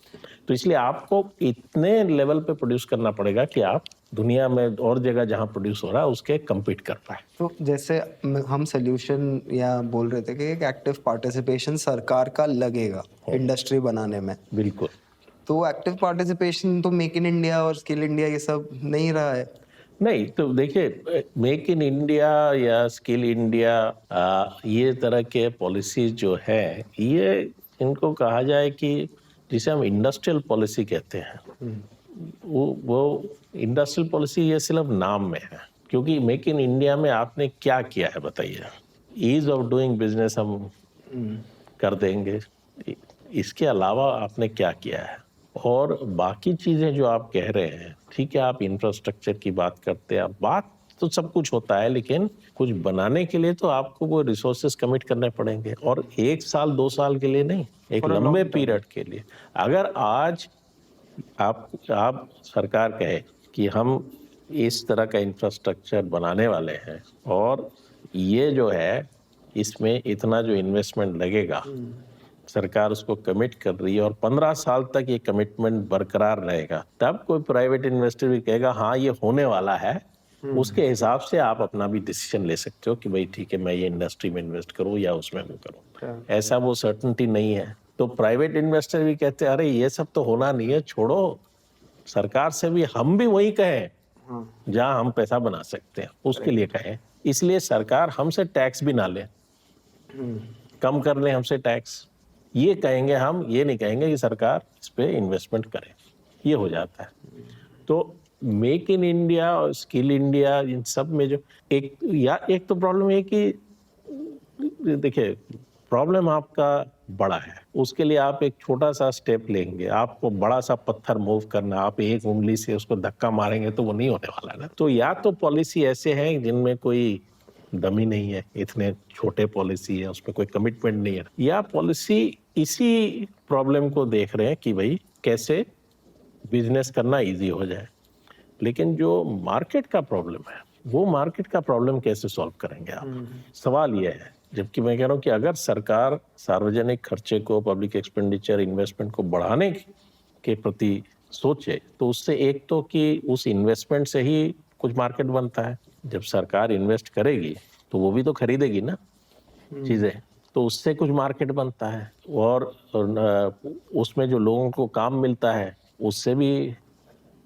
तो इसलिए आपको इतने लेवल पे प्रोड्यूस करना पड़ेगा कि आप दुनिया में और जगह जहां प्रोड्यूस हो रहा है उसके कम्पीट कर पाए। तो जैसे हम सोल्यूशन या बोल रहे थे कि एक एक्टिव पार्टिसिपेशन सरकार का लगेगा इंडस्ट्री बनाने में। बिल्कुल। तो एक्टिव पार्टिसिपेशन तो मेक इन इंडिया और स्किल इंडिया ये सब नहीं रहा है। नहीं, तो देखिए मेक इन इंडिया या स्किल इंडिया, ये तरह के पॉलिसीज जो है, ये इनको कहा जाए कि जिसे हम इंडस्ट्रियल पॉलिसी कहते हैं, वो इंडस्ट्रियल पॉलिसी ये सिर्फ नाम में है। क्योंकि मेक इन इंडिया में आपने क्या किया है बताइए? ईज ऑफ डूइंग बिजनेस हम कर देंगे, इसके अलावा आपने क्या किया है? और बाकी चीज़ें जो आप कह रहे हैं, ठीक है, आप इंफ्रास्ट्रक्चर की बात करते हैं, बात तो सब कुछ होता है, लेकिन कुछ बनाने के लिए तो आपको वो रिसोर्सेज कमिट करने पड़ेंगे, और 1 साल 2 साल के लिए नहीं, एक लंबे पीरियड के लिए। अगर आज आप सरकार कहे कि हम इस तरह का इंफ्रास्ट्रक्चर बनाने वाले हैं और ये जो है इसमें इतना जो इन्वेस्टमेंट लगेगा, सरकार उसको कमिट कर रही है और 15 साल तक ये कमिटमेंट बरकरार रहेगा, तब कोई प्राइवेट इन्वेस्टर भी कहेगा हाँ ये होने वाला है, उसके हिसाब से आप अपना भी डिसीजन ले सकते हो कि भाई ठीक है मैं ये इंडस्ट्री में इन्वेस्ट करूँ या उसमें वो करूँ। ऐसा वो सर्टेनिटी नहीं है। तो प्राइवेट इन्वेस्टर भी कहते हैं अरे ये सब तो होना नहीं है, छोड़ो, सरकार से भी हम भी वही कहें जहाँ हम पैसा बना सकते हैं उसके लिए कहें। इसलिए सरकार हमसे टैक्स भी ना ले, कम कर ले हमसे टैक्स, ये कहेंगे हम, ये नहीं कहेंगे कि सरकार इस पे इन्वेस्टमेंट करे, ये हो जाता है। तो मेक इन इंडिया और स्किल इंडिया, इन सब में जो एक तो प्रॉब्लम है कि देखिए प्रॉब्लम आपका बड़ा है, उसके लिए आप एक छोटा सा स्टेप लेंगे, आपको बड़ा सा पत्थर मूव करना, आप एक उंगली से उसको धक्का मारेंगे तो वो नहीं होने वाला ना। तो या तो पॉलिसी ऐसे हैं जिनमें कोई दमी नहीं है, इतने छोटे पॉलिसी है उसमें कोई कमिटमेंट नहीं है, या पॉलिसी इसी प्रॉब्लम को देख रहे हैं कि भाई कैसे बिजनेस करना इजी हो जाए। लेकिन जो मार्केट का प्रॉब्लम है, वो मार्केट का प्रॉब्लम कैसे सॉल्व करेंगे आप? सवाल ये है। जबकि मैं कह रहा हूँ कि अगर सरकार सार्वजनिक खर्चे को, पब्लिक एक्सपेंडिचर, इन्वेस्टमेंट को बढ़ाने के प्रति सोचे, तो उससे एक तो कि उस इन्वेस्टमेंट से ही कुछ मार्केट बनता है। जब सरकार इन्वेस्ट करेगी तो वो भी तो खरीदेगी ना चीज़ें, तो उससे कुछ मार्केट बनता है, और उसमें जो लोगों को काम मिलता है उससे भी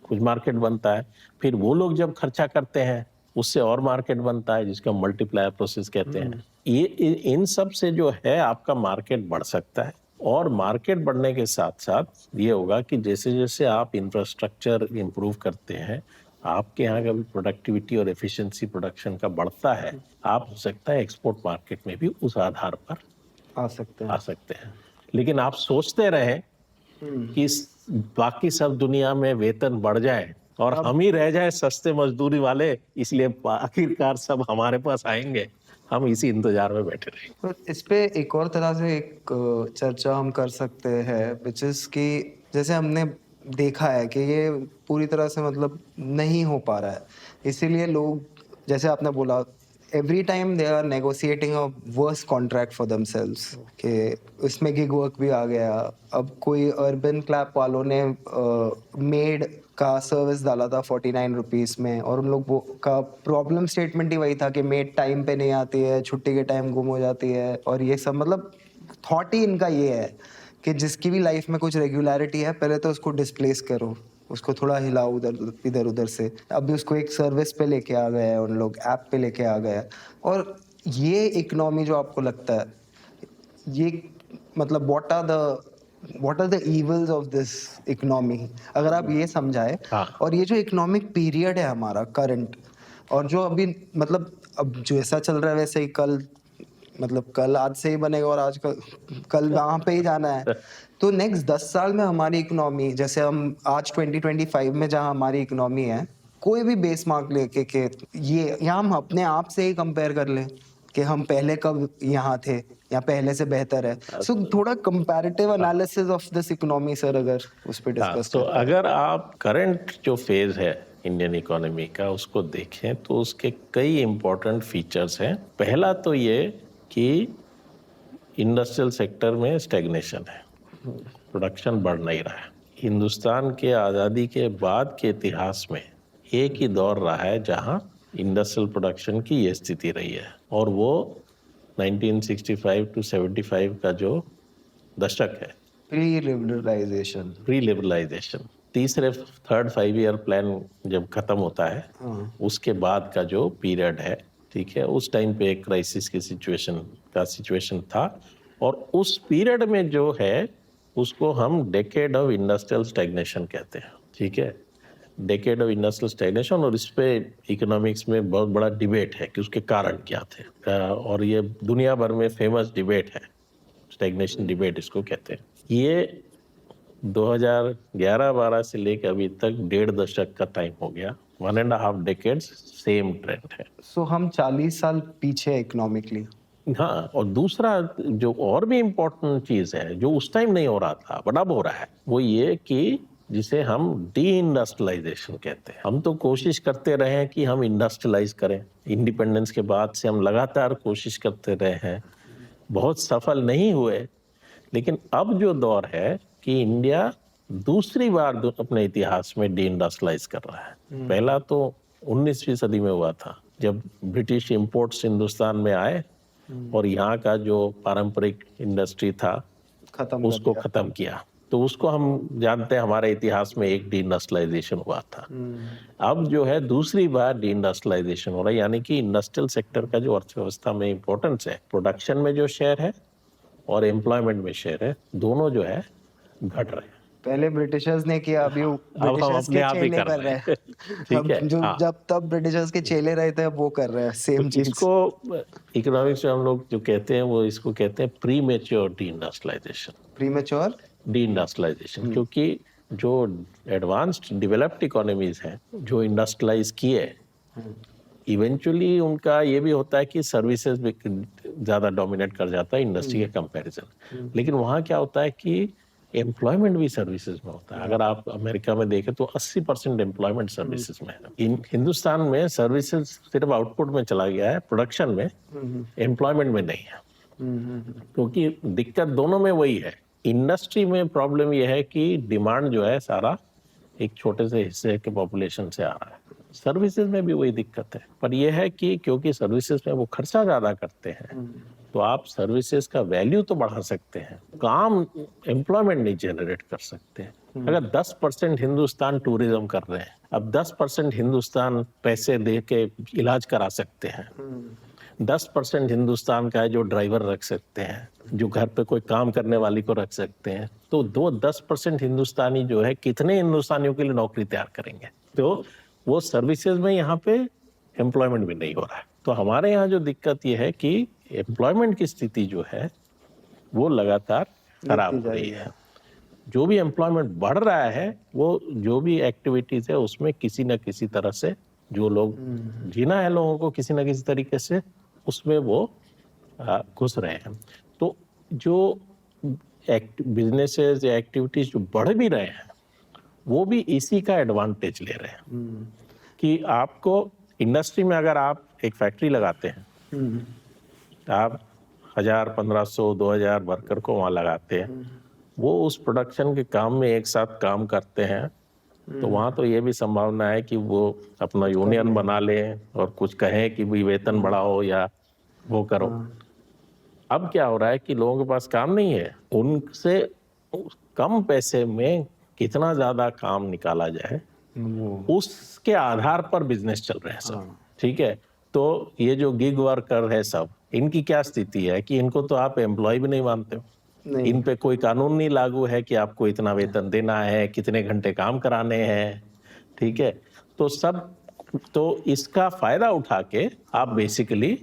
कुछ मार्केट बनता है। फिर वो लोग जब खर्चा करते हैं उससे और मार्केट बनता है, जिसका मल्टीप्लायर प्रोसेस कहते हैं। ये इन सब से जो है आपका मार्केट बढ़ सकता है, और मार्केट बढ़ने के साथ साथ ये होगा कि जैसे जैसे आप इंफ्रास्ट्रक्चर इंप्रूव करते हैं, आपके यहाँ का भी प्रोडक्टिविटी और एफिशिएंसी प्रोडक्शन का बढ़ता है, आप हो सकता है एक्सपोर्ट मार्केट में भी उस आधार पर आ सकते हैं। लेकिन आप सोचते रहें कि बाकी सब दुनिया में वेतन बढ़ जाए और हम ही रह जाए सस्ते मजदूरी वाले, इसलिए आखिरकार सब हमारे पास आएंगे, हम इसी इंतजार में बैठे रहेंगे। तो इस पे एक और तरह से एक चर्चा हम कर सकते हैं, विच इज कि जैसे हमने देखा है कि ये पूरी तरह से मतलब नहीं हो पा रहा है, इसीलिए लोग, जैसे आपने बोला, every time they are negotiating a worse contract for themselves, कि इसमें गिग वर्क भी आ गया। अब कोई अर्बन क्लैप वालों ने मेड का सर्विस डाला था 49 रुपीज़ में, और उन लोग वो का प्रॉब्लम स्टेटमेंट ही वही था कि मेड टाइम पे नहीं आती है, छुट्टी के टाइम गुम हो जाती है, और ये सब मतलब थॉट ही इनका ये है कि जिसकी भी लाइफ में कुछ रेगुलरिटी है पहले तो उसको डिस्प्लेस करो, उसको थोड़ा हिलाओ इधर उधर से। अभी उसको एक सर्विस पे लेके आ गए हैं उन लोग, ऐप पे लेके आ गए हैं। और ये इकोनॉमी जो आपको लगता है, ये मतलब what are the evils of this economy, अगर आप ये समझाए। हाँ। और ये जो इकोनॉमिक पीरियड है हमारा करंट, और जो अभी मतलब अब जैसा चल रहा है वैसे ही कल, मतलब कल आज से ही बनेगा और आज कल वहाँ पे ही जाना है। तो नेक्स्ट 10 साल में हमारी इकोनॉमी, जैसे हम आज 2025 में जहाँ हमारी इकोनॉमी है, कोई भी बेस मार्क लेके के ये, या हम अपने आप से ही कंपेयर कर लें कि हम पहले कब यहाँ थे या पहले से बेहतर है। सो थोड़ा comparative analysis of this economy sir, अगर उस पर हाँ, डिस्कस तो करें। अगर आप करंट जो फेज है इंडियन इकोनॉमी का उसको देखें तो उसके कई इम्पोर्टेंट फीचर्स हैं। पहला तो ये कि इंडस्ट्रियल सेक्टर में स्टैग्नेशन है, प्रोडक्शन बढ़ नहीं रहा है। हिंदुस्तान के आज़ादी के बाद के इतिहास में एक ही दौर रहा है जहां इंडस्ट्रियल प्रोडक्शन की ये स्थिति रही है, और वो 1965 to 75 का जो दशक है, प्री लिबरलाइजेशन। प्री लिबरलाइजेशन, तीसरे थर्ड 5 ईयर प्लान जब खत्म होता है, उसके बाद का जो पीरियड है, ठीक है, उस टाइम पे एक क्राइसिस की सिचुएशन था। और उस पीरियड में जो है उसको हम डेकेड ऑफ इंडस्ट्रियल स्टैग्नेशन कहते हैं, ठीक है, डेकेड ऑफ इंडस्ट्रियल स्टैग्नेशन। और इस पे इकोनॉमिक्स में बहुत बड़ा डिबेट है कि उसके कारण क्या थे, और ये दुनिया भर में फेमस डिबेट है, स्टैग्नेशन डिबेट इसको कहते हैं। ये 2011-12 से लेकर अभी तक 1.5 दशक का टाइम हो गया, 1.5 डेकेड्स सेम ट्रेंड है। सो हम 40 साल पीछे इकोनॉमिकली। हाँ, और दूसरा जो और भी इम्पोर्टेंट चीज़ है जो उस टाइम नहीं हो रहा था बट अब हो रहा है, वो ये कि जिसे हम डी इंडस्ट्रियलाइजेशन कहते हैं। हम तो कोशिश करते रहे हैं कि हम इंडस्ट्रियलाइज करें, इंडिपेंडेंस के बाद से हम लगातार कोशिश करते रहे हैं, बहुत सफल नहीं हुए। लेकिन अब जो दौर है कि इंडिया दूसरी बार अपने इतिहास में डी इंडस्ट्रियलाइज कर रहा है। पहला तो 19वीं सदी में हुआ था जब ब्रिटिश इंपोर्ट्स हिंदुस्तान में आए और यहाँ का जो पारंपरिक इंडस्ट्री था उसको खत्म किया। तो उसको हम जानते हैं, हमारे इतिहास में एक डी इंडस्ट्रियलाइजेशन हुआ था। अब जो है दूसरी बार डी इंडस्ट्रियलाइजेशन हो रहा है, यानी कि इंडस्ट्रियल सेक्टर का जो अर्थव्यवस्था में इम्पोर्टेंस है, प्रोडक्शन में जो शेयर है और एम्प्लॉयमेंट में शेयर है, दोनों जो है घट रहे हैं। पहले ब्रिटिशर्स ने किया, अभी ब्रिटिशर्स के चेले कर रहे हैं। ठीक है, जो जब तब ब्रिटिशर्स के चेले रहे थे अब वो कर रहे हैं सेम चीज। इसको इकोनॉमिक्स में हम लोग जो कहते हैं वो इसको कहते हैं premature deindustrialisation. Premature deindustrialisation, क्योंकि जो एडवांस्ड डेवलप्ड इकोनॉमीज हैं जो इंडस्ट्रियलाइज किए, इवेंचुअली उनका ये भी होता है कि सर्विसेज भी ज़्यादा डोमिनेट कर जाता है इंडस्ट्री के कंपैरिजन। लेकिन वहाँ क्या होता है कि एम्प्लॉयमेंट भी सर्विसेज में होता है। अगर आप अमेरिका में देखें तो 80% एम्प्लॉयमेंट सर्विसेज में है। हिंदुस्तान में सर्विसेज सिर्फ आउटपुट में चला गया है, प्रोडक्शन में, एम्प्लॉयमेंट में नहीं है। क्योंकि दिक्कत दोनों में वही है। इंडस्ट्री में प्रॉब्लम यह है कि डिमांड जो है सारा एक छोटे से हिस्से के पॉपुलेशन से आ रहा है। सर्विसेज में भी वही दिक्कत है, पर यह है कि क्योंकि सर्विसेज में वो खर्चा ज़्यादा करते हैं, तो आप सर्विसेज का वैल्यू तो बढ़ा सकते हैं, काम एम्प्लॉयमेंट नहीं जनरेट कर सकते। अगर 10% हिंदुस्तान टूरिज्म कर रहे हैं, अब 10% हिंदुस्तान पैसे दे के इलाज करा सकते हैं, 10% हिंदुस्तान का है जो ड्राइवर रख सकते हैं, जो घर पे कोई काम करने वाली को रख सकते हैं, तो 10% हिंदुस्तानी जो है कितने हिंदुस्तानियों के लिए नौकरी तैयार करेंगे। तो वो सर्विसेज में यहाँ पे एम्प्लॉयमेंट भी नहीं हो रहा है। तो हमारे यहाँ जो दिक्कत ये है कि एम्प्लॉयमेंट की स्थिति जो है वो लगातार खराब हो रही है। जो भी एम्प्लॉयमेंट बढ़ रहा है, वो जो भी एक्टिविटीज है उसमें किसी न किसी तरह से जो लोग जीना है लोगों को किसी न किसी तरीके से उसमें वो घुस रहे हैं। तो जो बिजनेसेस या एक्टिविटीज जो बढ़ भी रहे हैं वो भी इसी का एडवांटेज ले रहे हैं कि आपको इंडस्ट्री में अगर आप एक फैक्ट्री लगाते हैं, आप 1000, 1500, 2000 वर्कर को वहाँ लगाते हैं, वो उस प्रोडक्शन के काम में एक साथ काम करते हैं, तो वहाँ तो ये भी संभावना है कि वो अपना यूनियन बना लें और कुछ कहें कि भाई वेतन बढ़ाओ या वो करो। अब क्या हो रहा है कि लोगों के पास काम नहीं है, उनसे कम पैसे में कितना ज्यादा काम निकाला जाए उसके आधार पर बिजनेस चल रहे हैं सब। ठीक है, तो ये जो गिग वर्कर है सब, इनकी क्या स्थिति है कि इनको तो आप एम्प्लॉय भी नहीं मानते हो, इन पे कोई कानून नहीं लागू है कि आपको इतना वेतन देना है, कितने घंटे काम कराने हैं। ठीक है, तो इसका फायदा उठा के आप बेसिकली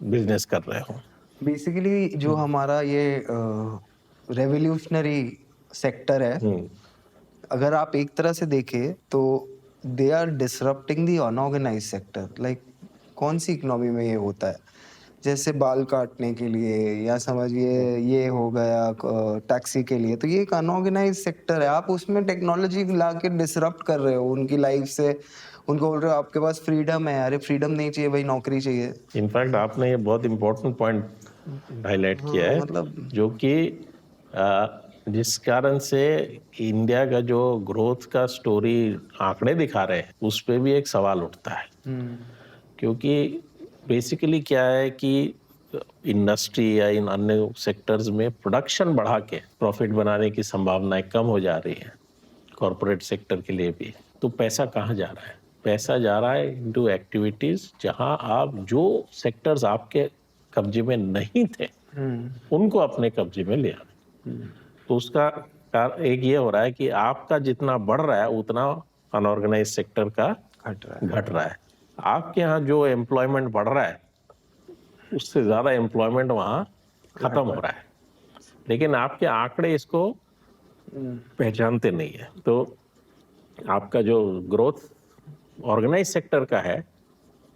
बिजनेस कर रहे हो। बेसिकली जो हमारा ये रेवोल्यूशनरी सेक्टर है, अगर आप एक तरह से देखें तो they are disrupting the unorganised sector. Like कौन सी इकोनॉमी में ये होता है? जैसे बाल काटने के लिए, या समझिए ये हो गया टैक्सी के लिए, तो ये एक अनऑर्गेनाइज सेक्टर है। आप उसमें टेक्नोलॉजी ला के डिसरप्ट कर रहे हो उनकी लाइफ से। उनको बोल रहे हो आपके पास फ्रीडम है, अरे फ्रीडम नहीं चाहिए भाई, नौकरी चाहिए। इनफैक्ट आपने ये बहुत इंपॉर्टेंट पॉइंट हाईलाइट किया है, मतलब जो कि जिस कारण से इंडिया का जो ग्रोथ का स्टोरी आंकड़े दिखा रहे हैं उस पर भी एक सवाल उठता है। क्योंकि बेसिकली क्या है कि इंडस्ट्री या इन अन्य सेक्टर्स में प्रोडक्शन बढ़ा के प्रॉफिट बनाने की संभावनाएं कम हो जा रही है कॉरपोरेट सेक्टर के लिए भी। तो पैसा कहाँ जा रहा है? पैसा जा रहा है इनटू एक्टिविटीज जहां आप जो सेक्टर्स आपके कब्जे में नहीं थे उनको अपने कब्जे में ले आए। तो उसका एक ये हो रहा है कि आपका जितना बढ़ रहा है उतना अनऑर्गेनाइज सेक्टर का घट रहा है। आपके यहाँ जो एम्प्लॉयमेंट बढ़ रहा है उससे ज्यादा एम्प्लॉयमेंट वहाँ खत्म हो रहा है, लेकिन आपके आंकड़े इसको पहचानते नहीं है। तो आपका जो ग्रोथ ऑर्गेनाइज सेक्टर का है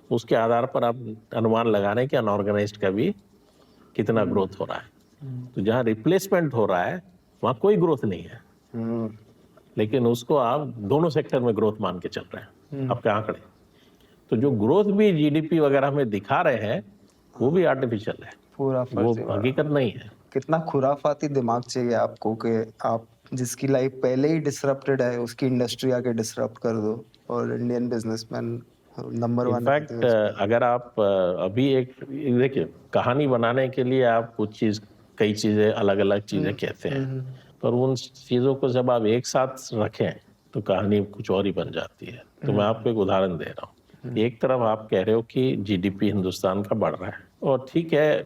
उसके आधार पर आप अनुमान लगा रहे हैं कि अनऑर्गेनाइज्ड का भी कितना ग्रोथ हो रहा है। तो जहाँ रिप्लेसमेंट हो रहा है वहाँ कोई ग्रोथ नहीं है, लेकिन उसको आप दोनों सेक्टर में ग्रोथ मान के चल रहे हैं आपके आंकड़े। तो जो ग्रोथ भी जीडीपी वगैरह में दिखा रहे हैं वो भी आर्टिफिशियल है, वो हकीकत नहीं है। कितना खुराफाती दिमाग चाहिए आपको कि आप जिसकी लाइफ पहले ही डिसरप्टेड है उसकी इंडस्ट्री आके डिसरप्ट कर दो, और इंडियन बिजनेसमैन नंबर 1। इनफैक्ट अगर आप अभी एक देखिए, कहानी बनाने के लिए आप कई चीजें अलग अलग चीजें कहते हैं, पर उन चीजों को जब आप एक साथ रखें तो कहानी कुछ और ही बन जाती है। तो मैं आपको एक उदाहरण दे रहा हूँ। एक तरफ आप कह रहे हो कि जीडीपी हिंदुस्तान का बढ़ रहा है, और ठीक है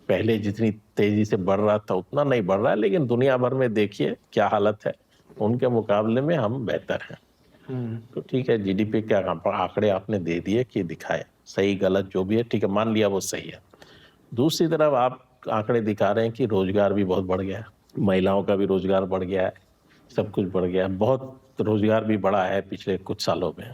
पहले जितनी तेजी से बढ़ रहा था उतना नहीं बढ़ रहा है, लेकिन दुनिया भर में देखिए क्या हालत है, उनके मुकाबले में हम बेहतर हैं। तो ठीक है, जीडीपी के आंकड़े आपने दे दिए कि दिखाए, सही गलत जो भी है ठीक है, मान लिया वो सही है। दूसरी तरफ आप आंकड़े दिखा रहे हैं कि रोजगार भी बहुत बढ़ गया है, महिलाओं का भी रोजगार बढ़ गया है, सब कुछ बढ़ गया है, बहुत रोजगार भी बढ़ा है पिछले कुछ सालों में।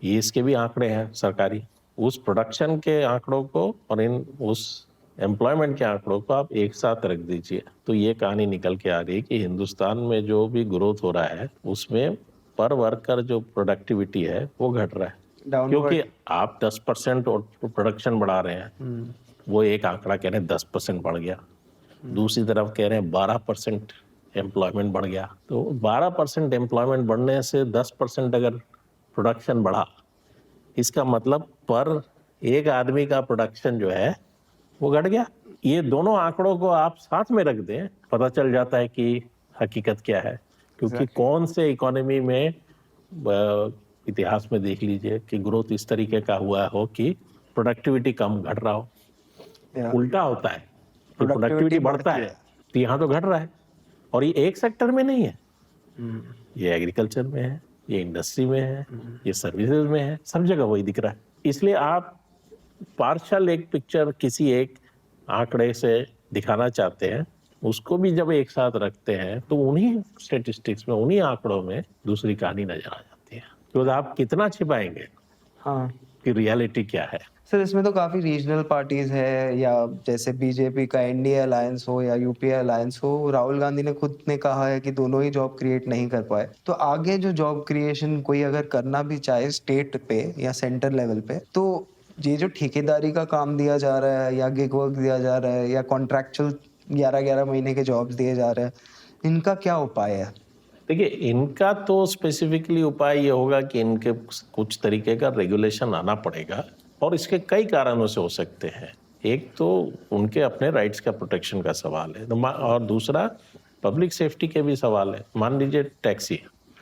ये इसके भी आंकड़े हैं सरकारी। उस प्रोडक्शन के आंकड़ों को और उस एम्प्लॉयमेंट के आंकड़ों को आप एक साथ रख दीजिए तो ये कहानी निकल के आ रही है कि हिंदुस्तान में जो भी ग्रोथ हो रहा है उसमें पर वर्कर जो प्रोडक्टिविटी है वो घट रहा है। क्योंकि आप 10% और प्रोडक्शन बढ़ा रहे हैं, वो एक आंकड़ा कह रहे हैं 10% बढ़ गया, दूसरी तरफ कह रहे हैं 12% एम्प्लॉयमेंट बढ़ गया। तो 12% एम्प्लॉयमेंट बढ़ने से 10% अगर प्रोडक्शन बढ़ा, इसका मतलब पर एक आदमी का प्रोडक्शन जो है वो घट गया। ये दोनों आंकड़ों को आप साथ में रख दें, पता चल जाता है कि हकीकत क्या है। क्योंकि कौन से इकोनॉमी में इतिहास में देख लीजिए कि ग्रोथ इस तरीके का हुआ हो कि प्रोडक्टिविटी कम घट रहा हो। उल्टा होता है, प्रोडक्टिविटी बढ़ता है तो यहाँ तो घट रहा है। और ये एक सेक्टर में नहीं है, ये एग्रीकल्चर में है, ये इंडस्ट्री में है, ये सर्विसेज में है, सब जगह वही दिख रहा है। इसलिए आप पार्शियल एक पिक्चर किसी एक आंकड़े से दिखाना चाहते हैं, उसको भी जब एक साथ रखते हैं तो उन्हीं स्टेटिस्टिक्स में, उन्हीं आंकड़ों में दूसरी कहानी नजर आ जाती है। तो आप कितना छिपाएंगे कि रियलिटी क्या है। सर इसमें तो काफी रीजनल पार्टीज है, या जैसे बीजेपी का एनडीए अलायंस हो या यूपीए अलायंस हो, राहुल गांधी ने खुद ने कहा है कि दोनों ही जॉब क्रिएट नहीं कर पाए। तो आगे जो जॉब क्रिएशन कोई अगर करना भी चाहे स्टेट पे या सेंटर लेवल पे, तो ये जो ठेकेदारी का काम दिया जा रहा है या गिग वर्क दिया जा रहा है या कॉन्ट्रैक्चुअल 11-11 महीने के जॉब्स दिए जा रहे हैं, इनका क्या उपाय है? देखिए, इनका तो स्पेसिफिकली उपाय ये होगा कि इनके कुछ तरीके का रेगुलेशन आना पड़ेगा, और इसके कई कारणों से हो सकते हैं। एक तो उनके अपने राइट्स का प्रोटेक्शन का सवाल है, तो और दूसरा पब्लिक सेफ्टी के भी सवाल है। मान लीजिए टैक्सी,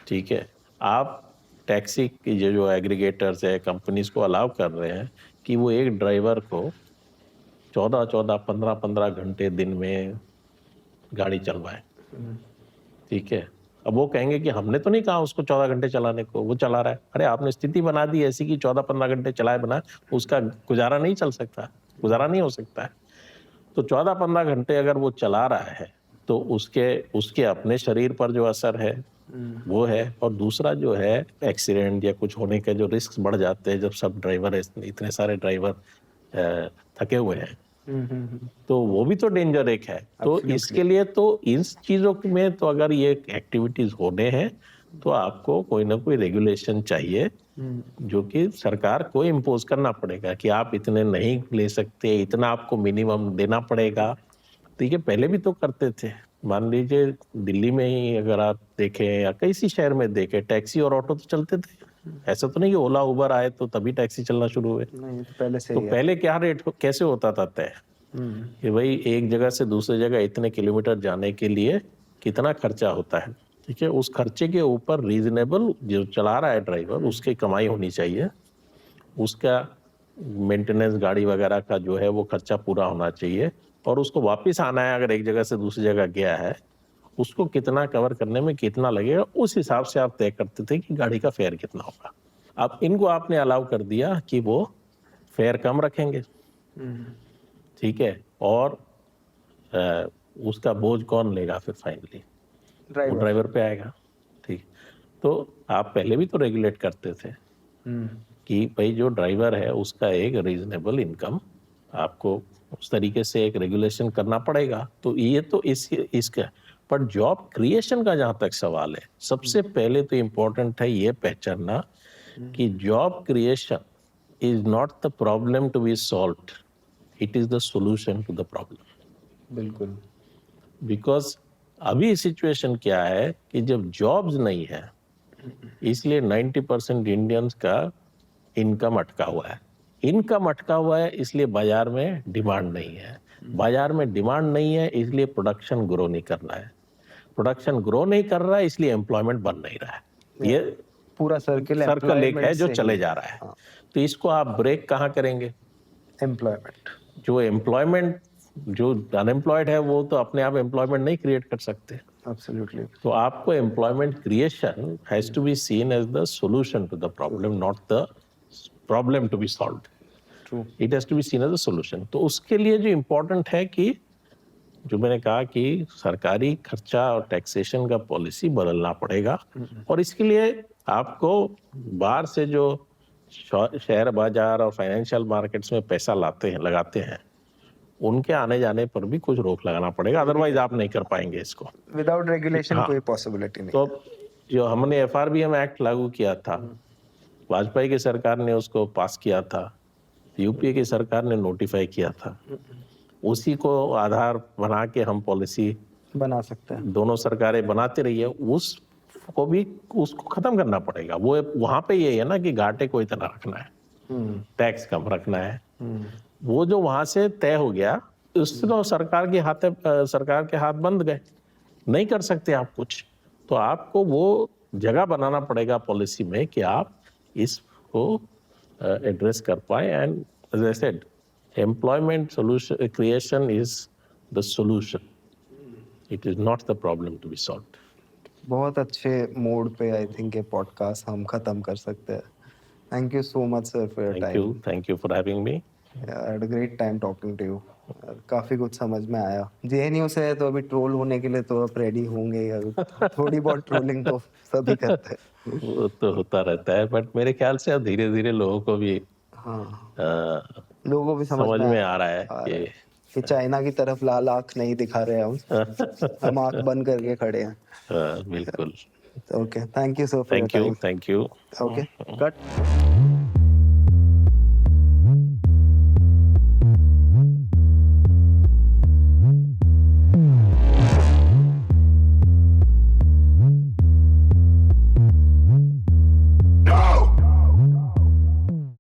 ठीक है, आप टैक्सी की जो एग्रीगेटर्स है, कंपनीज को अलाउ कर रहे हैं कि वो एक ड्राइवर को 14-14, 15-15 घंटे दिन में गाड़ी चलवाए, ठीक है। अब वो कहेंगे कि हमने तो नहीं कहा उसको 14 घंटे चलाने को, वो चला रहा है। अरे आपने स्थिति बना दी ऐसी कि 14-15 घंटे चलाए बिना उसका गुजारा नहीं चल सकता, गुजारा नहीं हो सकता है। तो 14-15 घंटे अगर वो चला रहा है तो उसके अपने शरीर पर जो असर है वो है, और दूसरा जो है एक्सीडेंट या कुछ होने के जो रिस्क बढ़ जाते हैं जब सब ड्राइवर, इतने सारे ड्राइवर थके हुए हैं, तो वो भी तो डेंजर एक है। तो इसके लिए तो इन चीज़ों में तो अगर ये एक्टिविटीज होने हैं तो आपको कोई ना कोई रेगुलेशन चाहिए जो कि सरकार को इम्पोज करना पड़ेगा कि आप इतने नहीं ले सकते, इतना आपको मिनिमम देना पड़ेगा। ठीक है, पहले भी तो करते थे। मान लीजिए दिल्ली में ही अगर आप देखें या कई सी शहर में देखें, टैक्सी और ऑटो तो चलते थे। ऐसा तो नहीं कि ओला उबर आए तो तभी टैक्सी चलना शुरू हुए। नहीं, पहले से तो पहले क्या रेट कैसे होता था तय कि भाई एक जगह से दूसरी जगह इतने किलोमीटर जाने के लिए कितना खर्चा होता है, ठीक है। उस खर्चे के ऊपर रीजनेबल जो चला रहा है ड्राइवर उसकी कमाई होनी चाहिए, उसका मेंटेनेंस गाड़ी वगैरह का जो है वो खर्चा पूरा होना चाहिए, और उसको वापस आना है अगर एक जगह से दूसरी जगह गया है उसको कितना कवर करने में कितना लगेगा, उस हिसाब से आप तय करते थे कि गाड़ी का फेयर कितना होगा। अब इनको आपने अलाउ कर दिया कि वो फेयर कम रखेंगे, ठीक है, और उसका बोझ कौन लेगा फिर फाइनली, वो ड्राइवर पे आएगा, ठीक। तो आप पहले भी तो रेगुलेट करते थे कि भाई जो ड्राइवर है उसका एक रीजनेबल इनकम आपको उस तरीके से एक रेगुलेशन करना पड़ेगा। तो ये तो इसका, पर जॉब क्रिएशन का जहाँ तक सवाल है, सबसे पहले तो इम्पोर्टेंट है ये पहचानना कि job creation is not the problem to be solved, it is the solution to the problem. बिल्कुल। बिकॉज अभी सिचुएशन क्या है कि जब जॉब्स नहीं है इसलिए 90% इंडियंस का इनकम अटका हुआ है। इनकम अटका हुआ है इसलिए बाजार में डिमांड नहीं है, बाजार में डिमांड नहीं है इसलिए प्रोडक्शन ग्रो नहीं कर रहा है, प्रोडक्शन ग्रो नहीं कर रहा है इसलिए एम्प्लॉयमेंट बन नहीं रहा है। ये पूरा सर्कल एक है जो चले जा रहा है। हाँ। तो इसको आप ब्रेक कहाँ करेंगे? एम्प्लॉयमेंट, जो एम्प्लॉयमेंट, जो अनएम्प्लॉयड है वो तो अपने आप एम्प्लॉयमेंट नहीं क्रिएट कर सकते। एब्सोल्युटली। तो आपको employment creation has to be seen as the solution to the problem, not the problem to be solved. True. It has to be seen as a solution. तो उसके लिए जो इम्पोर्टेंट है कि जो मैंने कहा कि सरकारी खर्चा और टैक्सेशन का पॉलिसी बदलना पड़ेगा, और इसके लिए आपको बाहर से जो शेयर बाजार और फाइनेंशियल मार्केट्स में पैसा लगाते हैं उनके आने जाने पर भी कुछ रोक लगाना पड़ेगा, अदरवाइज आप नहीं कर पाएंगे इसको। विदाउट रेगुलेशन हाँ। कोई पॉसिबिलिटी नहीं। तो जो हमने FRBM एक्ट लागू किया था, वाजपेयी की सरकार ने उसको पास किया था, यूपीए की सरकार ने नोटिफाई किया था, उसी को आधार बना के हम पॉलिसी बना सकते हैं। दोनों सरकारें बनाती रही है, उसको खत्म करना पड़ेगा। वो वहां पे ये है ना कि घाटे को इतना रखना है, टैक्स कम रखना है, वो जो वहां से तय हो गया उससे तो सरकार के हाथ बंद गए, नहीं कर सकते आप कुछ। तो आपको वो जगह बनाना पड़ेगा पॉलिसी में कि आप इसको एड्रेस कर पाए। And as I said, employment solution creation is the solution, it is not the problem to be solved. बहुत अच्छे मोड पे आई थिंक ये पॉडकास्ट हम खत्म कर सकते हैं। Thank you so much sir for your time. Thank you for having me. I had a great time talking to you. काफ़ी कुछ समझ में आया। JNU से है तो अभी ट्रोल होने के लिए तो आप रेडी होंगे, थोड़ी बहुत ट्रोलिंग तो सभी करते हैं। वो तो होता रहता है, बट मेरे ख्याल से अब धीरे धीरे लोगों को भी हाँ, लोगों को भी समझ में आ रहा है कि चाइना की तरफ लाल आँख नहीं दिखा रहे हम आँख बंद करके खड़े हैं। बिल्कुल। Okay, thank you sir for your time. Thank you. Okay, cut.